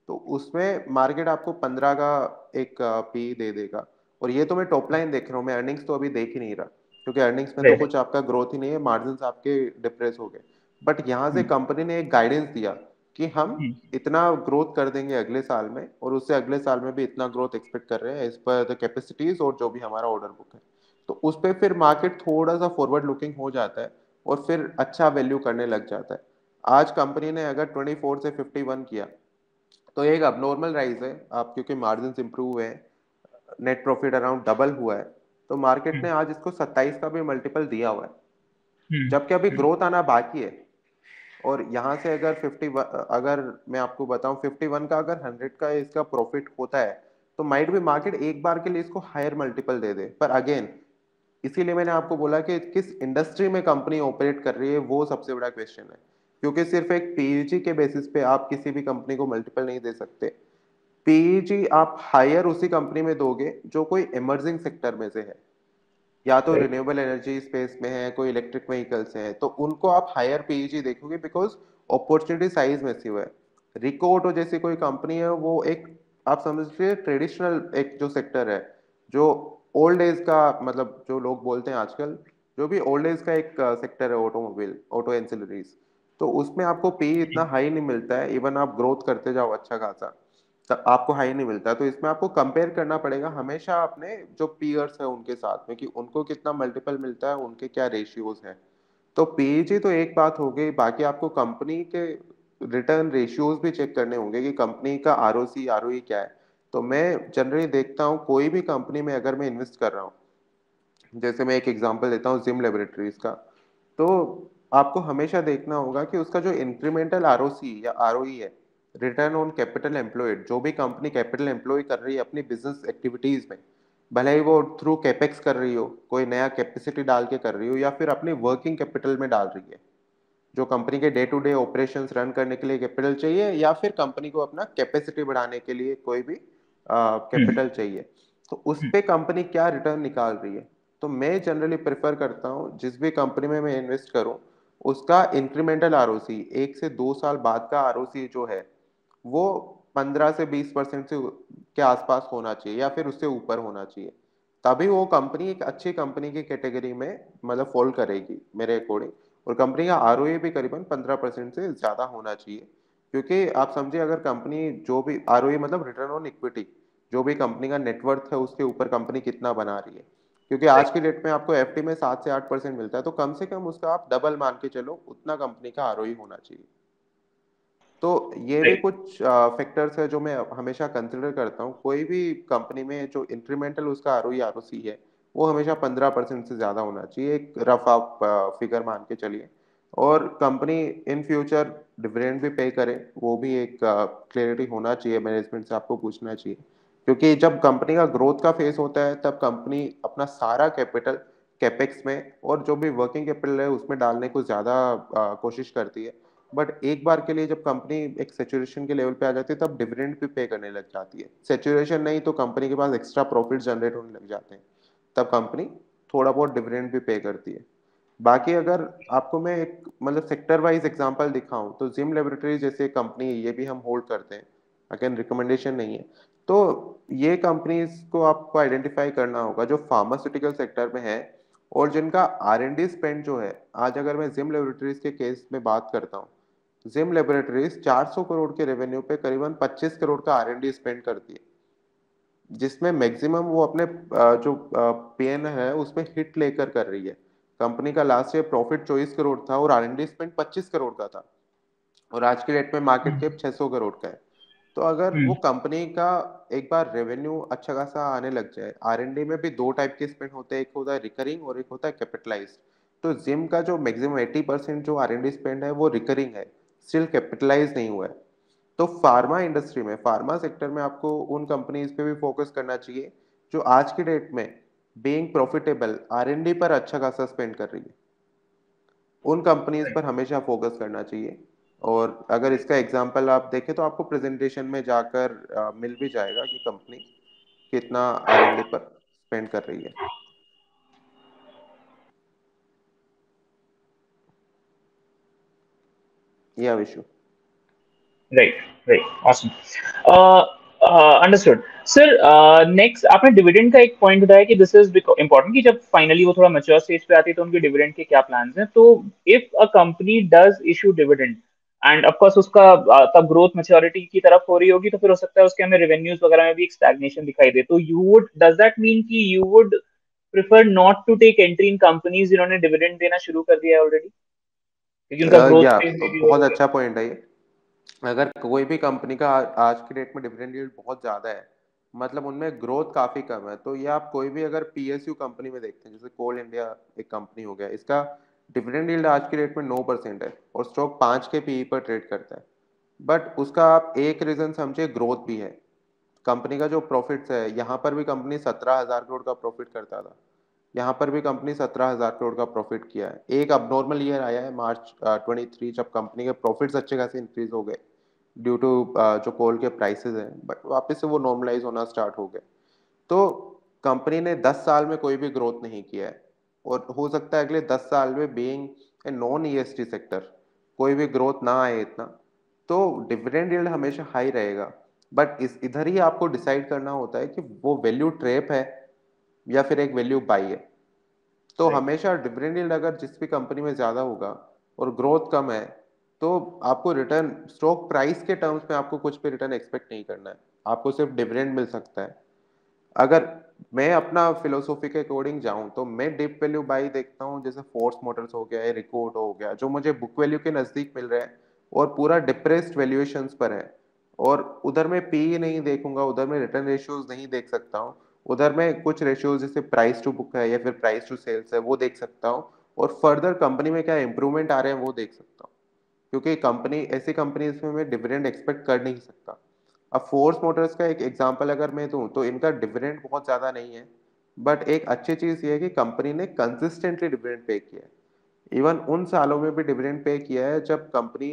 तो उसमें मार्केट आपको 15 का एक पी दे देगा। और ये तो मैं टॉप लाइन देख रहा हूँ, मैं अर्निंग्स तो अभी देख ही नहीं रहा, क्योंकि अर्निंग्स में तो राइट। कुछ आपका ग्रोथ ही नहीं है, मार्जिन आपके डिप्रेस हो गए। बट यहाँ से कंपनी ने एक गाइडेंस दिया कि हम इतना ग्रोथ कर देंगे अगले साल में, और उससे अगले साल में भी इतना ग्रोथ एक्सपेक्ट कर रहे हैं एज पर द कैपेसिटीज और जो भी हमारा ऑर्डर बुक है। तो उस पर फिर मार्केट थोड़ा सा फॉरवर्ड लुकिंग हो जाता है, और फिर अच्छा वैल्यू करने लग जाता है। आज कंपनी ने अगर 24 से 51 किया, तो एक अब राइज है आप, क्योंकि मार्जिन इंप्रूव हुए हैं, नेट प्रॉफिट अराउंड डबल हुआ है, तो मार्केट ने आज इसको 27 का भी मल्टीपल दिया हुआ है, जबकि अभी ग्रोथ आना बाकी है। और यहाँ से अगर 50, अगर मैं आपको बताऊं 51 का अगर 100 का इसका प्रॉफिट होता है, तो माइट भी मार्केट एक बार के लिए इसको हायर मल्टीपल दे दे। पर अगेन, इसीलिए मैंने आपको बोला कि किस इंडस्ट्री में कंपनी ऑपरेट कर रही है वो सबसे बड़ा क्वेश्चन है, क्योंकि सिर्फ एक पीईजी के बेसिस पे आप किसी भी कंपनी को मल्टीपल नहीं दे सकते। पीईजी आप हायर उसी कंपनी में दोगे जो कोई इमर्जिंग सेक्टर में से है, या तो राइट। रिन्यूएबल एनर्जी स्पेस में है, कोई इलेक्ट्रिक व्हीकल्स हैं, तो उनको आप हायर पीईजी देखोगे बिकॉज अपॉर्चुनिटी साइज मैसिव है। रिको ऑटो जैसी कोई कंपनी है, वो एक आप समझिए ट्रेडिशनल एक जो सेक्टर है, जो ओल्ड एज का, मतलब जो लोग बोलते हैं आजकल, जो भी ओल्ड एज का एक सेक्टर है, ऑटोमोबाइल ऑटो एंसिलरीज, तो उसमें आपको पे इतना हाई नहीं मिलता है। इवन आप ग्रोथ करते जाओ अच्छा खासा, तब आपको हाई नहीं मिलता। तो इसमें आपको कंपेयर करना पड़ेगा हमेशा अपने जो पीयर्स है उनके साथ में, कि उनको कितना मल्टीपल मिलता है, उनके क्या रेशियोज हैं। तो पीईजी तो एक बात हो गई, बाकी आपको कंपनी के रिटर्न रेशियोज भी चेक करने होंगे कि कंपनी का आरओसी आरओई क्या है। तो मैं जनरली देखता हूँ कोई भी कंपनी में अगर मैं इन्वेस्ट कर रहा हूँ, जैसे मैं एक एग्जांपल देता हूँ जिम लेबोरेटरीज का, तो आपको हमेशा देखना होगा कि उसका जो इंक्रीमेंटल आरओसी या आरओई है, रिटर्न ऑन कैपिटल एम्प्लॉयड, जो भी कंपनी कैपिटल एम्प्लॉय कर रही है अपनी बिजनेस एक्टिविटीज में, भले ही वो थ्रू कैपेक्स कर रही हो, कोई नया कैपेसिटी डाल के कर रही हो, या फिर अपनी वर्किंग कैपिटल में डाल रही है, जो कंपनी के day to day operations run करने के लिए कैपिटल चाहिए, या फिर कंपनी को अपना कैपेसिटी बढ़ाने के लिए कोई भी हम्म। कैपिटल चाहिए, तो उस पे कंपनी क्या रिटर्न निकाल रही है। तो मैं जनरली प्रेफर करता हूँ जिस भी कंपनी में मैं इन्वेस्ट करूँ, उसका इंक्रीमेंटल आरओसी 1 से 2 साल बाद का आरओसी जो है, वो 15 से 20% से के आसपास होना चाहिए, या फिर उससे ऊपर होना चाहिए। तभी वो कंपनी एक अच्छी कंपनी की कैटेगरी में मतलब फॉल करेगी मेरे अकॉर्डिंग। और कंपनी का आरओए भी करीबन 15% से ज्यादा होना चाहिए। क्योंकि आप समझिए, अगर कंपनी जो भी आरओए मतलब रिटर्न ऑन इक्विटी, जो भी कंपनी का नेटवर्थ है उसके ऊपर कंपनी कितना बना रही है, क्योंकि आज की डेट में आपको एफडी में 7 से 8% मिलता है, तो कम से कम उसका आप डबल मान के चलो, उतना कंपनी का आरओई होना चाहिए। तो ये भी राइट। कुछ फैक्टर्स है जो मैं हमेशा कंसिडर करता हूँ। कोई भी कंपनी में जो इंक्रीमेंटल उसका आरओई आरओसी है, वो हमेशा 15% से ज्यादा होना चाहिए, एक रफ आप फिगर मान के चलिए। और कंपनी इन फ्यूचर डिविडेंड भी पे करे, वो भी एक क्लियरिटी होना चाहिए, मैनेजमेंट से आपको पूछना चाहिए। क्योंकि जब कंपनी का ग्रोथ का फेस होता है, तब कंपनी अपना सारा कैपिटल कैपेक्स में और जो भी वर्किंग कैपिटल है उसमें डालने को ज्यादा कोशिश करती है। बट एक बार के लिए जब कंपनी एक सेचुरेशन के लेवल पे आ जाती है, तब डिविडेंड भी पे करने लग जाती है। सेचुरेशन नहीं तो कंपनी के पास एक्स्ट्रा प्रॉफिट जनरेट होने लग जाते हैं, तब कंपनी थोड़ा बहुत डिविडेंड भी पे करती है। बाकी अगर आपको मैं एक मतलब सेक्टर वाइज एग्जांपल दिखाऊं, तो जिम लेबोरेटरी जैसे कंपनी, ये भी हम होल्ड करते हैं, अगेन रिकमेंडेशन नहीं है। तो ये कंपनीज को आपको आइडेंटिफाई करना होगा जो फार्मास्यूटिकल सेक्टर में है, और जिनका आर एन डी स्पेंड जो है। आज अगर मैं जिम लेबोरेटरीज के केस में बात करता हूँ, जिम लेबोरेटरीज 400 करोड़ के रेवेन्यू पे करीबन 25 करोड़ का आर एन डी स्पेंड करती है, जिसमें मैक्सिमम वो अपने जो पेन है उसमें हिट लेकर कर रही है। कंपनी का लास्ट ईयर प्रॉफिट 24 करोड़ था और R N D spend 25 crore का था, और आज की डेट में मार्केट कैप 600 करोड़ का है। तो अगर वो हम्म। कंपनी का एक बार रेवेन्यू अच्छा खासा आने लग जाए, आरएनडी में भी दो टाइप के स्पेंड होते हैं, एक होता है रिकरिंग और एक होता है कैपिटलाइज्ड। तो जिम का जो मैक्सिमम 80% जो आरएनडी स्पेंड है वो रिकरिंग है, स्टिल कैपिटलाइज नहीं हुआ है। तो फार्मा इंडस्ट्री में, फार्मा सेक्टर में आपको उन कंपनीज पे भी फोकस करना चाहिए जो आज की डेट में बीइंग प्रॉफिटेबल आरएनडी पर अच्छा खासा स्पेंड कर रही है। उन कंपनीज पर हमेशा फोकस करना चाहिए। और अगर इसका एग्जांपल आप देखें तो आपको प्रेजेंटेशन में जाकर मिल भी जाएगा कि कंपनी कितना आरएनडी पर स्पेंड कर रही है। या Vishu. Right. Right. Awesome. Understood sir. Next आपने डिविडेंड का एक पॉइंट बताया कि दिस इज इंपॉर्टेंट कि जब फाइनली वो थोड़ा मैच्योर स्टेज पे आती है तो उनके डिविडेंड के क्या प्लान्स हैं। तो if a company does issue dividend end of course उसका तब ग्रोथ मैच्योरिटी की तरफ हो रही होगी, तो फिर हो सकता है उसके हमें रेवेन्यूज वगैरह में भी एक स्टैग्नेशन दिखाई दे, तो you would does that mean कि you would prefer not to take entry in companies जिन्होंने डिविडेंड देना शुरू कर दिया है ऑलरेडी, क्योंकि उनका ग्रोथ या फेज में भी बहुत वो। अच्छा पॉइंट है ये। अगर कोई भी कंपनी का आज की डेट में डिविडेंड यील्ड बहुत ज्यादा है, मतलब उनमें ग्रोथ काफी कम है, तो ये आप कोई भी अगर पीएसयू कंपनी में देखते हैं, जैसे कोल इंडिया एक कंपनी हो गया, इसका डिविडेंड यील्ड आज की डेट में 9% है और स्टॉक 5 के पीई पर ट्रेड करता है। बट उसका आप एक रीजन समझिए, ग्रोथ भी है। कंपनी का जो प्रॉफिट्स है, यहाँ पर भी कंपनी 17,000 करोड़ का प्रॉफिट करता था, यहाँ पर भी कंपनी 17,000 करोड़ का प्रॉफिट किया है। एक अबनॉर्मल ईयर आया है मार्च 23, जब कंपनी के प्रॉफिट्स अच्छे खासे इंक्रीज हो गए ड्यू टू जो कोल के प्राइसेस हैं, बट वापस से वो नॉर्मलाइज होना स्टार्ट हो गए। तो कंपनी ने 10 साल में कोई भी ग्रोथ नहीं किया है, और हो सकता है अगले 10 साल में, being a non EST sector, कोई भी ग्रोथ ना आए इतना, तो डिविडेंड यील्ड हमेशा हाई रहेगा। बट इस इधर ही आपको डिसाइड करना होता है कि वो वैल्यू ट्रैप है या फिर एक वैल्यू बाई है। तो राइट। हमेशा डिविडेंड यील्ड अगर जिस भी कंपनी में ज्यादा होगा और ग्रोथ कम है, तो आपको रिटर्न स्टॉक प्राइस के टर्म्स में आपको कुछ भी रिटर्न एक्सपेक्ट नहीं करना है, आपको सिर्फ डिविडेंड मिल सकता है। अगर मैं अपना फिलोसॉफी के अकॉर्डिंग जाऊं तो मैं डीप वैल्यू बाई देखता हूं, जैसे फोर्स मोटर्स हो गया, रिकॉर्ड हो गया, जो मुझे बुक वैल्यू के नजदीक मिल रहा है और पूरा डिप्रेस्ड वैल्यूएशंस पर है। और उधर मैं पी नहीं देखूंगा, उधर मैं रिटर्न रेशियोज नहीं देख सकता हूँ, उधर मैं कुछ रेशियोज जैसे प्राइस टू बुक है या फिर प्राइस टू सेल्स है वो देख सकता हूँ, और फर्दर कंपनी में क्या इंप्रूवमेंट आ रहे हैं वो देख सकता हूँ। क्योंकि कंपनी, ऐसी कंपनीज में मैं डिविडेंड एक्सपेक्ट कर नहीं सकता। अब फोर्स मोटर्स का एक एग्जांपल अगर मैं दूं तो इनका डिविडेंड बहुत ज्यादा नहीं है, बट एक अच्छी चीज ये है कि कंपनी ने कंसिस्टेंटली डिविडेंड पे किया है। इवन उन सालों में भी डिविडेंड पे किया है जब कंपनी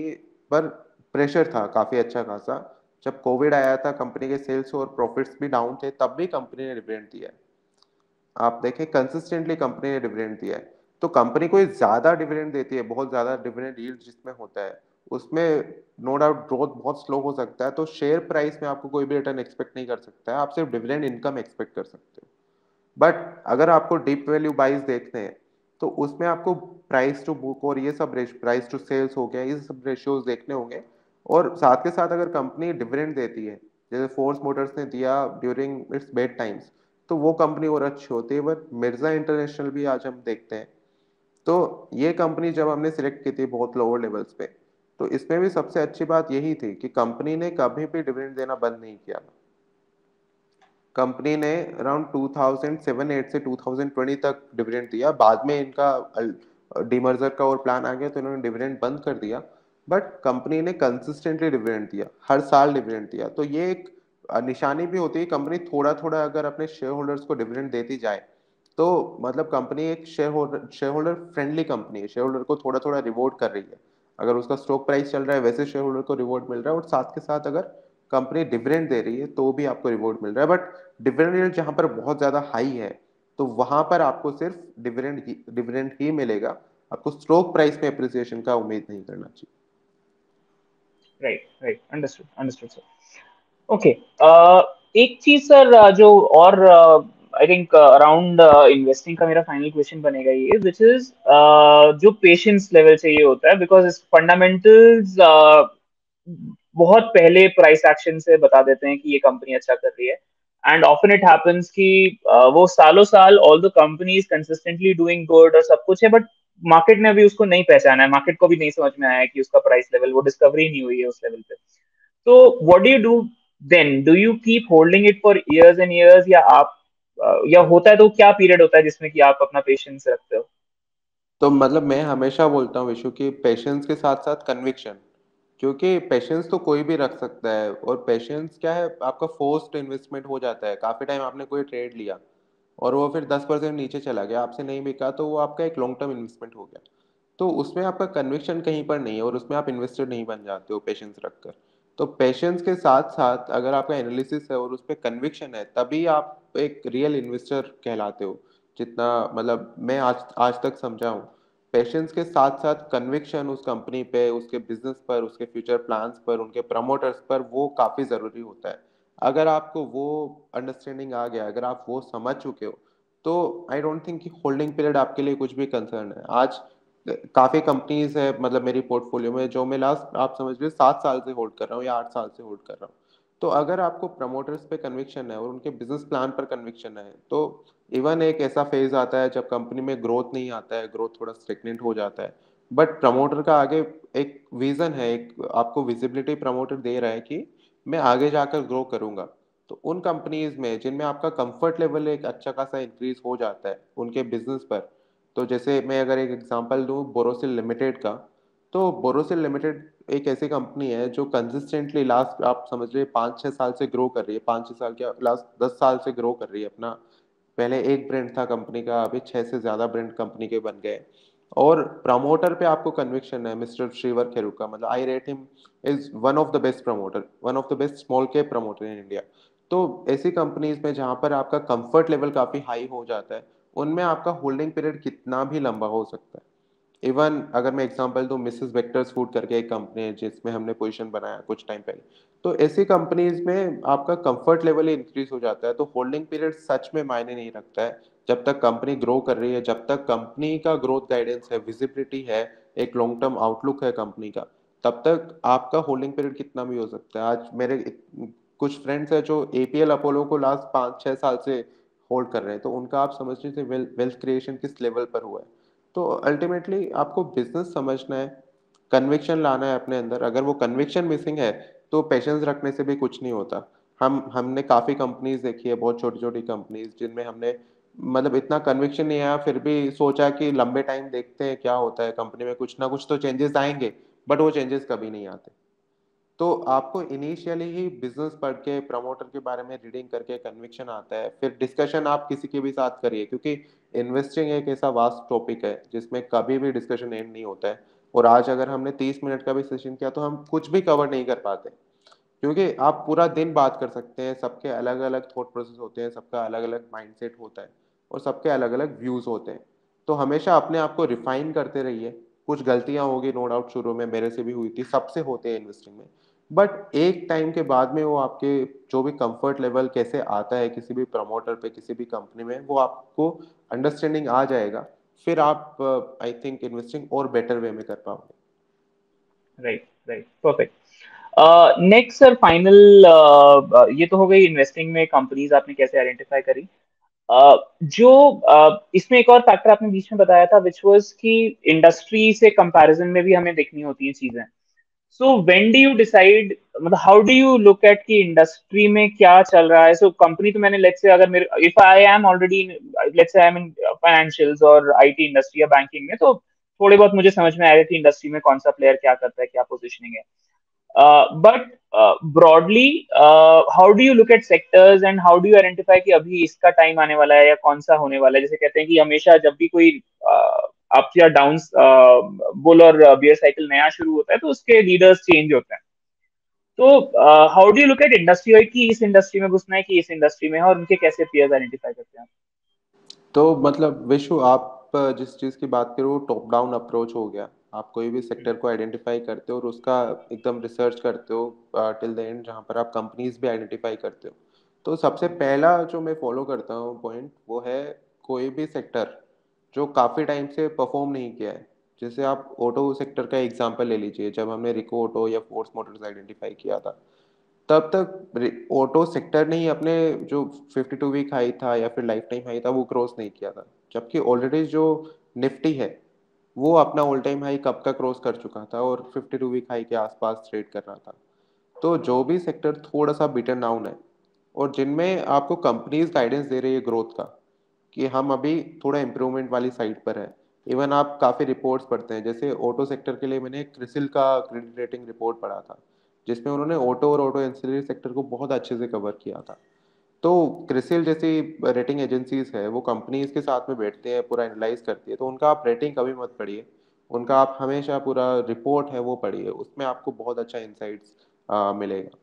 पर प्रेशर था काफी अच्छा खासा। जब कोविड आया था, कंपनी के सेल्स और प्रॉफिट्स भी डाउन थे, तब भी कंपनी ने डिविडेंड दिया है। आप देखें, कंसिस्टेंटली कंपनी ने डिविडेंड दिया है। तो कंपनी कोई ज्यादा डिविडेंड देती है, बहुत ज्यादा डिविडेंड यील्ड जिसमें होता है, उसमें नो डाउट ग्रोथ बहुत स्लो हो सकता है, तो शेयर प्राइस में आपको कोई भी रिटर्न एक्सपेक्ट नहीं कर सकता है, आप सिर्फ डिविडेंड इनकम एक्सपेक्ट कर सकते हो। बट अगर आपको डीप वैल्यू बाइज देखते हैं तो उसमें आपको प्राइस टू बुक और ये सब प्राइस टू सेल्स हो गया, ये सब रेशियोज देखने होंगे। और साथ के साथ अगर कंपनी डिविडेंड देती है, जैसे फोर्स मोटर्स ने दिया ड्यूरिंग इट्स बेड टाइम्स, तो वो कंपनी और अच्छी होती है। बट मिर्जा इंटरनेशनल भी आज हम देखते हैं, तो ये कंपनी जब हमने सिलेक्ट की थी बहुत लोअर लेवल्स पे, तो इसमें भी सबसे अच्छी बात यही थी कि कंपनी ने कभी भी डिविडेंड देना बंद नहीं किया। कंपनी ने अराउंड 2007-8 से 2020 तक डिविडेंड दिया, बाद में इनका डीमर्जर का और प्लान आ गया तो इन्होंने डिविडेंड बंद कर दिया। बट कंपनी ने कंसिस्टेंटली डिविडेंड दिया, हर साल डिविडेंड दिया। तो ये एक निशानी भी होती है, कंपनी थोड़ा थोड़ा अगर अपने शेयर होल्डर्स को डिविडेंड देती जाए, तो मतलब कंपनी एक शेयर होल्डर फ्रेंडली कंपनी है, शेयर होल्डर को थोड़ा थोड़ा रिवॉर्ड कर रही है। अगर उसका स्टॉक प्राइस चल रहा है वैसे शेयर होल्डर को रिवॉर्ड मिल रहा है, और साथ के साथ अगर कंपनी डिविडेंड दे रही है तो भी आपको रिवॉर्ड मिल रहा है। बट डिविडेंड यील्ड जहां पर बहुत ज्यादा हाई है, तो वहां पर आपको सिर्फ डिविडेंड ही मिलेगा, आपको स्टॉक प्राइस में अप्रिसिएशन का उम्मीद नहीं करना चाहिए। Right, right, understood, understood sir. Okay. एक चीज सर, जो और आई थिंक अराउंड इन्वेस्टिंग का मेरा फाइनल क्वेश्चन बनेगा ये, विच इज जो पेशेंस लेवल चाहिए होता है, बिकॉज फंडामेंटल्स बहुत पहले प्राइस एक्शन से बता देते हैं कि ये कंपनी अच्छा कर रही है। एंड ऑफन इट हैपेंस कि वो सालों साल all the companies consistently doing good और सब कुछ है, बट मार्केट ने अभी उसको नहीं पहचाना है, मार्केट को भी नहीं समझ में आया है कि उसका प्राइस लेवल, वो डिस्कवरी नहीं हुई है उस लेवल पे। तो what do you do then? Do you keep holding it for years and years, या आप या होता है तो क्या पीरियड होता है जिसमें कि आप अपना पेशेंस रखते हो? तो मतलब मैं हमेशा बोलता हूँ विशु कि पेशेंस के साथ साथ कन्विक्शन, क्योंकि पेशेंस तो कोई भी रख सकता है, और पेशेंस क्या है, आपका फोर्स्ड इन्वेस्टमेंट हो जाता है। काफी टाइम आपने कोई ट्रेड लिया और वो फिर 10% नीचे चला गया, आपसे नहीं बिका, तो वो आपका एक लॉन्ग टर्म इन्वेस्टमेंट हो गया। तो उसमें आपका कन्विक्शन कहीं पर नहीं है, और उसमें आप इन्वेस्टर नहीं बन जाते हो पेशेंस रखकर। तो पेशेंस के साथ साथ अगर आपका एनालिसिस है और उस पर कन्विक्शन है, तभी आप एक रियल इन्वेस्टर कहलाते हो। जितना मतलब मैं आज आज तक समझा हूँ, पेशेंस के साथ साथ कन्विक्शन उस कंपनी पे, उसके बिजनेस पर, उसके फ्यूचर प्लान्स पर, उनके प्रमोटर्स पर, वो काफी जरूरी होता है। अगर आपको वो अंडरस्टैंडिंग आ गया, अगर आप वो समझ चुके हो, तो आई डोंट थिंक कि होल्डिंग पीरियड आपके लिए कुछ भी कंसर्न है। आज काफी कंपनीज है मतलब मेरी पोर्टफोलियो में, जो मैं लास्ट आप समझ लीजिए 7 साल से होल्ड कर रहा हूँ या 8 साल से होल्ड कर रहा हूँ। तो अगर आपको प्रमोटर्स पे कन्विक्शन है और उनके बिजनेस प्लान पर कन्विक्शन है, तो इवन एक ऐसा फेज आता है जब कंपनी में ग्रोथ नहीं आता है, ग्रोथ थोड़ा स्टेगनेंट हो जाता है, बट प्रमोटर का आगे एक विजन है, एक आपको विजिबिलिटी प्रमोटर दे रहा है कि मैं आगे जाकर ग्रो करूंगा। तो उन कंपनीज में जिनमें आपका कंफर्ट लेवल एक अच्छा खासा इंक्रीज हो जाता है उनके बिजनेस पर, तो जैसे मैं अगर एक एग्जांपल दूं बोरोसिल लिमिटेड का, तो बोरोसिल लिमिटेड एक ऐसी कंपनी है जो कंसिस्टेंटली लास्ट आप समझ लीजिए 5-6 साल से ग्रो कर रही है, 5-6 साल क्या लास्ट 10 साल से ग्रो कर रही है अपना। पहले एक ब्रांड था कंपनी का, अभी 6 से ज्यादा ब्रांड कंपनी के बन गए। और प्रमोटर पे आपको कन्विक्शन है, मिस्टर श्रीवर खेरुका, मतलब आई rate him is one of the best promoter, one of the best small cap promoter in India. तो ऐसी कंपनीज में जहां पर आपका कंफर्ट लेवल काफी हाई हो जाता है, उनमें आपका होल्डिंग पीरियड कितना भी लंबा हो सकता है। इवन अगर मैं एग्जांपल दूं, मिसेस वेक्टर्स फूड करके एक कंपनी है जिसमें हमने पोजीशन बनाया कुछ टाइम पहले, तो ऐसी कंपनीज में आपका कंफर्ट लेवल ही इंक्रीज हो जाता है। तो होल्डिंग पीरियड सच में मायने नहीं रखता है। जब तक कंपनी ग्रो कर रही है, जब तक कंपनी का ग्रोथ गाइडेंस है, विजिबिलिटी है, एक लॉन्ग टर्म आउटलुक है कंपनी का, तब तक आपका होल्डिंग पीरियड कितना भी हो सकता है। आज मेरे कुछ फ्रेंड्स है जो एपीएल अपोलो को लास्ट 5-6 साल से होल्ड कर रहे हैं, तो उनका आप समझ लीजिए वेल्थ क्रिएशन किस लेवल पर हुआ है। तो अल्टीमेटली आपको बिजनेस समझना है, कन्विक्शन लाना है अपने अंदर। अगर वो कन्विक्शन मिसिंग है तो पेशेंस रखने से भी कुछ नहीं होता। हमने काफी कंपनीज देखी है, बहुत छोटी छोटी कंपनीज, जिनमें हमने मतलब इतना कन्विक्शन नहीं आया, फिर भी सोचा कि लंबे टाइम देखते हैं क्या होता है कंपनी में, कुछ ना कुछ तो चेंजेस आएंगे, बट वो चेंजेस कभी नहीं आते। तो आपको इनिशियली ही बिजनेस पढ़ के, प्रमोटर के बारे में रीडिंग करके कन्विक्शन आता है, फिर डिस्कशन आप किसी के भी साथ करिए, क्योंकि इन्वेस्टिंग एक ऐसा वास्ट टॉपिक है जिसमें कभी भी डिस्कशन एंड नहीं होता है। और आज अगर हमने 30 मिनट का भी सेशन किया तो हम कुछ भी कवर नहीं कर पाते, क्योंकि आप पूरा दिन बात कर सकते हैं। सबके अलग अलग थॉट प्रोसेस होते हैं, सबका अलग अलग माइंडसेट होता है, और सबके अलग अलग व्यूज होते हैं। तो हमेशा अपने आप को रिफाइन करते रहिए। कुछ गलतियां होगी, नो डाउट, शुरू में मेरे से भी हुई थी, सबसे होते हैं इन्वेस्टिंग में। बट एक टाइम के बाद में वो आपके जो भी कंफर्ट लेवल कैसे आता है किसी भी प्रमोटर पे, किसी भी कंपनी में, वो आपको अंडरस्टैंडिंग आ जाएगा। फिर आप आई थिंक इन्वेस्टिंग और बेटर वे में कर पाओगे। Right, right, perfect. Next sir, final, ये तो हो गई इन्वेस्टिंग में कंपनीज आपने कैसे आइडेंटिफाई करी। जो इसमें एक और फैक्टर आपने बीच में बताया था, विच वाज कि इंडस्ट्री से कंपैरिजन में भी हमें देखनी होती है चीजें। So when do you decide, मतलब how do you look at कि इंडस्ट्री में क्या चल रहा है। सो कंपनी तो मैंने, लेट्स से अगर मेरे, if I am already, let's say I am in financials और आईटी इंडस्ट्री या बैंकिंग में, तो थोड़े बहुत मुझे समझ में आएगा कि इंडस्ट्री में कौन सा प्लेयर क्या करता है, क्या पोजिशनिंग है। But broadly, how do you look eight sectors and how do you identify कि अभी इसका टाइम आने वाला है या कौन सा होने वाला है। जैसे कहते हैं कि हमेशा जब भी कोई अप या डाउन, बुल और बियर साइकिल नया शुरू होता है, तो उसके लीडर्स चेंज होते हैं। तो how do you look eight industry, कि इस इंडस्ट्री में घुसना है कि इस इंडस्ट्री में है, और उनके कैसे पेयर्स आइडेंटिफाई करते हैं तो मतलब विशु, आप जिस चीज़ की बात करो, टॉप डाउन अप्रोच हो गया। आप कोई भी आप? सेक्टर को आइडेंटिफाई करते हो और उसका एकदम रिसर्च करते हो टिल द एंड, जहाँ पर आप कंपनीज भी आइडेंटिफाई करते हो। तो सबसे पहला जो मैं फॉलो करता हूँ पॉइंट, वो है कोई भी सेक्टर जो काफ़ी टाइम से परफॉर्म नहीं किया है। जैसे आप ऑटो सेक्टर का एग्जांपल ले लीजिए। जब हमने रिको ऑटो या फोर्स मोटर्स आइडेंटिफाई किया था, तब तक ऑटो सेक्टर ने ही अपने जो 52 वीक हाई था या फिर लाइफ टाइम हाई था, वो क्रॉस नहीं किया था। जबकि ऑलरेडी जो निफ्टी है, वो अपना ऑल टाइम हाई कब का क्रॉस कर चुका था और 52 वीक हाई के आसपास ट्रेड कर रहा था। तो जो भी सेक्टर थोड़ा सा बीटन डाउन है, और जिनमें आपको कंपनीज गाइडेंस दे रही है ग्रोथ का कि हम अभी थोड़ा इम्प्रूवमेंट वाली साइड पर है। इवन आप काफ़ी रिपोर्ट्स पढ़ते हैं, जैसे ऑटो सेक्टर के लिए मैंने क्रिसिल का क्रेडिट रेटिंग रिपोर्ट पढ़ा था, जिसमें उन्होंने ऑटो और ऑटो एंसिलरी सेक्टर को बहुत अच्छे से कवर किया था। तो क्रिसिल जैसी रेटिंग एजेंसीज है, वो कंपनीज के साथ में बैठते हैं, पूरा एनालाइज करती है। तो उनका आप रेटिंग कभी मत पढ़िए, उनका आप हमेशा पूरा रिपोर्ट है वो पढ़िए, उसमें आपको बहुत अच्छा इंसाइट्स मिलेगा।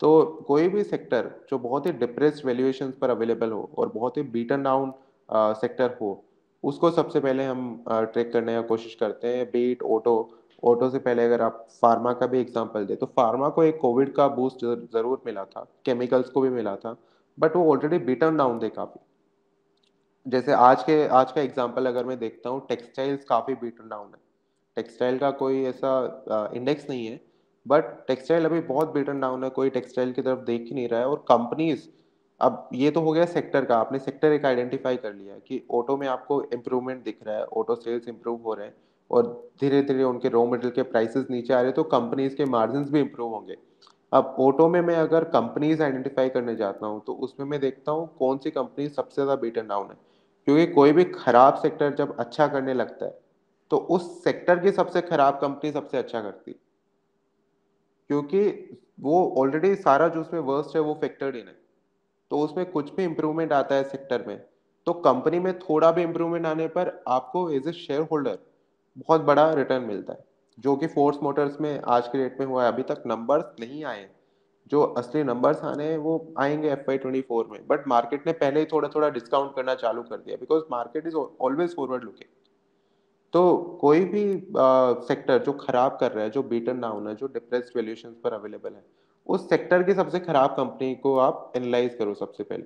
तो कोई भी सेक्टर जो बहुत ही डिप्रेस्ड वैल्यूएशंस पर अवेलेबल हो और बहुत ही बीटन डाउन सेक्टर हो, उसको सबसे पहले हम ट्रेक करने का कोशिश करते हैं। बीट ऑटो, ऑटो से पहले अगर आप फार्मा का भी एग्जांपल दे, तो फार्मा को एक कोविड का बूस्ट जरूर मिला था, केमिकल्स को भी मिला था, बट वो ऑलरेडी बीटन डाउन थे काफी। जैसे आज का एग्जांपल अगर मैं देखता हूँ, टेक्सटाइल्स काफी बीटन डाउन है। टेक्सटाइल का कोई ऐसा इंडेक्स नहीं है, बट टेक्सटाइल अभी बहुत बीटन डाउन है, कोई टेक्सटाइल की तरफ देख ही नहीं रहा है। और कंपनीज, अब ये तो हो गया सेक्टर का, आपने सेक्टर एक आइडेंटिफाई कर लिया कि ऑटो में आपको इम्प्रूवमेंट दिख रहा है, ऑटो सेल्स इंप्रूव हो रहे हैं, और धीरे धीरे उनके रॉ मटेरियल के प्राइसेस नीचे आ रहे हैं, तो कंपनीज के मार्जिन भी इंप्रूव होंगे। अब ऑटो में मैं अगर कंपनीज आइडेंटिफाई करने जाता हूँ, तो उसमें मैं देखता हूँ कौन सी कंपनी सबसे ज्यादा बीटन डाउन है। क्योंकि कोई भी खराब सेक्टर जब अच्छा करने लगता है, तो उस सेक्टर की सबसे खराब कंपनी सबसे अच्छा करती है, क्योंकि वो ऑलरेडी सारा जो उसमें वर्स्ट है वो फैक्टर्ड इन है। तो उसमें कुछ भी इंप्रूवमेंट आता है सेक्टर में, तो कंपनी में थोड़ा भी इंप्रूवमेंट आने पर आपको एज ए शेयर होल्डर बहुत बड़ा रिटर्न मिलता है, जो कि फोर्स मोटर्स में आज के डेट में हुआ है। अभी तक नंबर्स नहीं आए, जो असली नंबर्स आने हैं वो आएंगे FY 24 में, बट मार्केट ने पहले ही थोड़ा थोड़ा डिस्काउंट करना चालू कर दिया, because market is always forward looking. तो कोई भी सेक्टर जो खराब कर रहा है, जो बीटन डाउन है, जो डिप्रेस्ड वैल्यूएशन पर अवेलेबल है, उस सेक्टर की सबसे खराब कंपनी को आप एनालाइज करो सबसे पहले।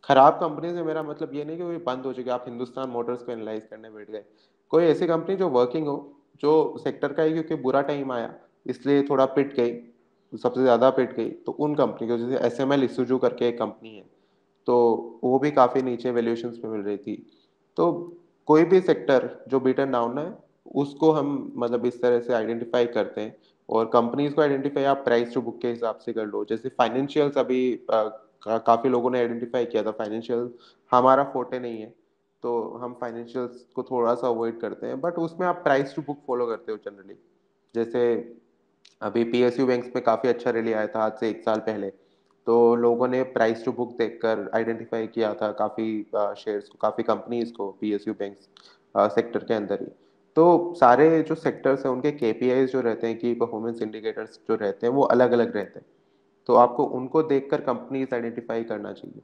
खराब कंपनी से मेरा मतलब ये नहीं कि वो बंद हो चुकी, आप हिंदुस्तान मोटर्स को एनालाइज करने बैठ गए। कोई ऐसी कंपनी जो वर्किंग हो, जो सेक्टर का है, क्योंकि बुरा टाइम आया इसलिए थोड़ा पिट गई, सबसे ज्यादा पिट गई, तो उन कंपनी को, जैसे SML Isuzu करके एक कंपनी है, तो वो भी काफी नीचे वैल्यूएशंस पे मिल रही थी। तो कोई भी सेक्टर जो बीटन डाउन है, उसको हम मतलब इस तरह से आइडेंटिफाई करते हैं। और कंपनीज को आइडेंटिफाई आप प्राइस टू बुक के हिसाब से कर लो। जैसे फाइनेंशियल्स अभी काफी लोगों ने आइडेंटिफाई किया था, फाइनेंशियल हमारा फोटे नहीं है, तो हम फाइनेंशियल्स को थोड़ा सा अवॉइड करते हैं, बट उसमें आप प्राइस टू बुक फॉलो करते हो जनरली। जैसे अभी PSU बैंक्स में काफी अच्छा रैली आया था आज से 1 साल पहले, तो लोगों ने प्राइस टू बुक देखकर आइडेंटिफाई किया था काफी शेयर्स को, काफी कंपनीज को PSU बैंक्स सेक्टर के अंदर ही। तो सारे जो सेक्टर्स हैं उनके KPIs जो रहते हैं, की परफॉर्मेंस इंडिकेटर्स जो रहते हैं, वो अलग अलग रहते हैं। तो आपको उनको देखकर कंपनीज आइडेंटिफाई करना चाहिए।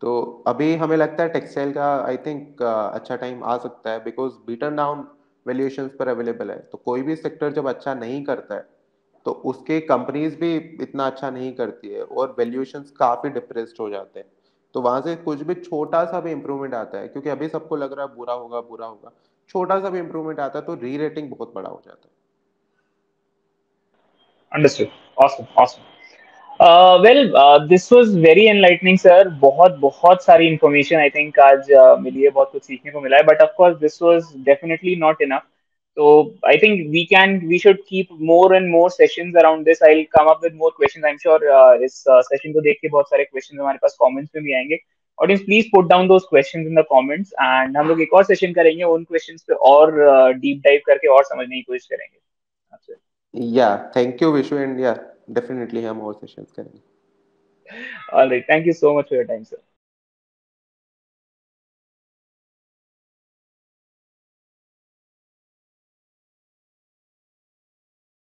तो अभी हमें लगता है टेक्सटाइल का आई थिंक अच्छा टाइम आ सकता है, बिकॉज बीटन डाउन वैल्यूएशंस पर अवेलेबल है। तो कोई भी सेक्टर जब अच्छा नहीं करता है, तो उसके कंपनीज भी इतना अच्छा नहीं करती है और वैल्यूएशंस काफी डिप्रेस्ड हो जाते हैं। तो वहां से कुछ भी छोटा सा भी इंप्रूवमेंट आता है, क्योंकि अभी सबको लग रहा है बुरा होगा बुरा होगा, छोटा सा भी इंप्रूवमेंट आता है तो री रेटिंग बहुत बड़ा हो जाता understood. Awesome awesome. Well, this was very enlightening sir. बहुत बहुत सारी इंफॉर्मेशन आई थिंक आज मिली है, बहुत कुछ सीखने को मिला है, but of course this was definitely not enough. तो I think we should keep more and more sessions around this. I will come up with more questions. I am sure इस सेशन को देख के बहुत सारे क्वेश्चंस हमारे पास कमेंट्स में भी आएंगे। Audience please put down those questions in the comments, and हम लोग एक और सेशन करेंगे उन क्वेश्चंस पे और डीप डाइव करके और समझने की कोशिश करेंगे आपसे। है। या थैंक यू विशु, एंड या डेफिनेटली हम और सेशंस करेंगे। Alright, thank you so much for your time sir.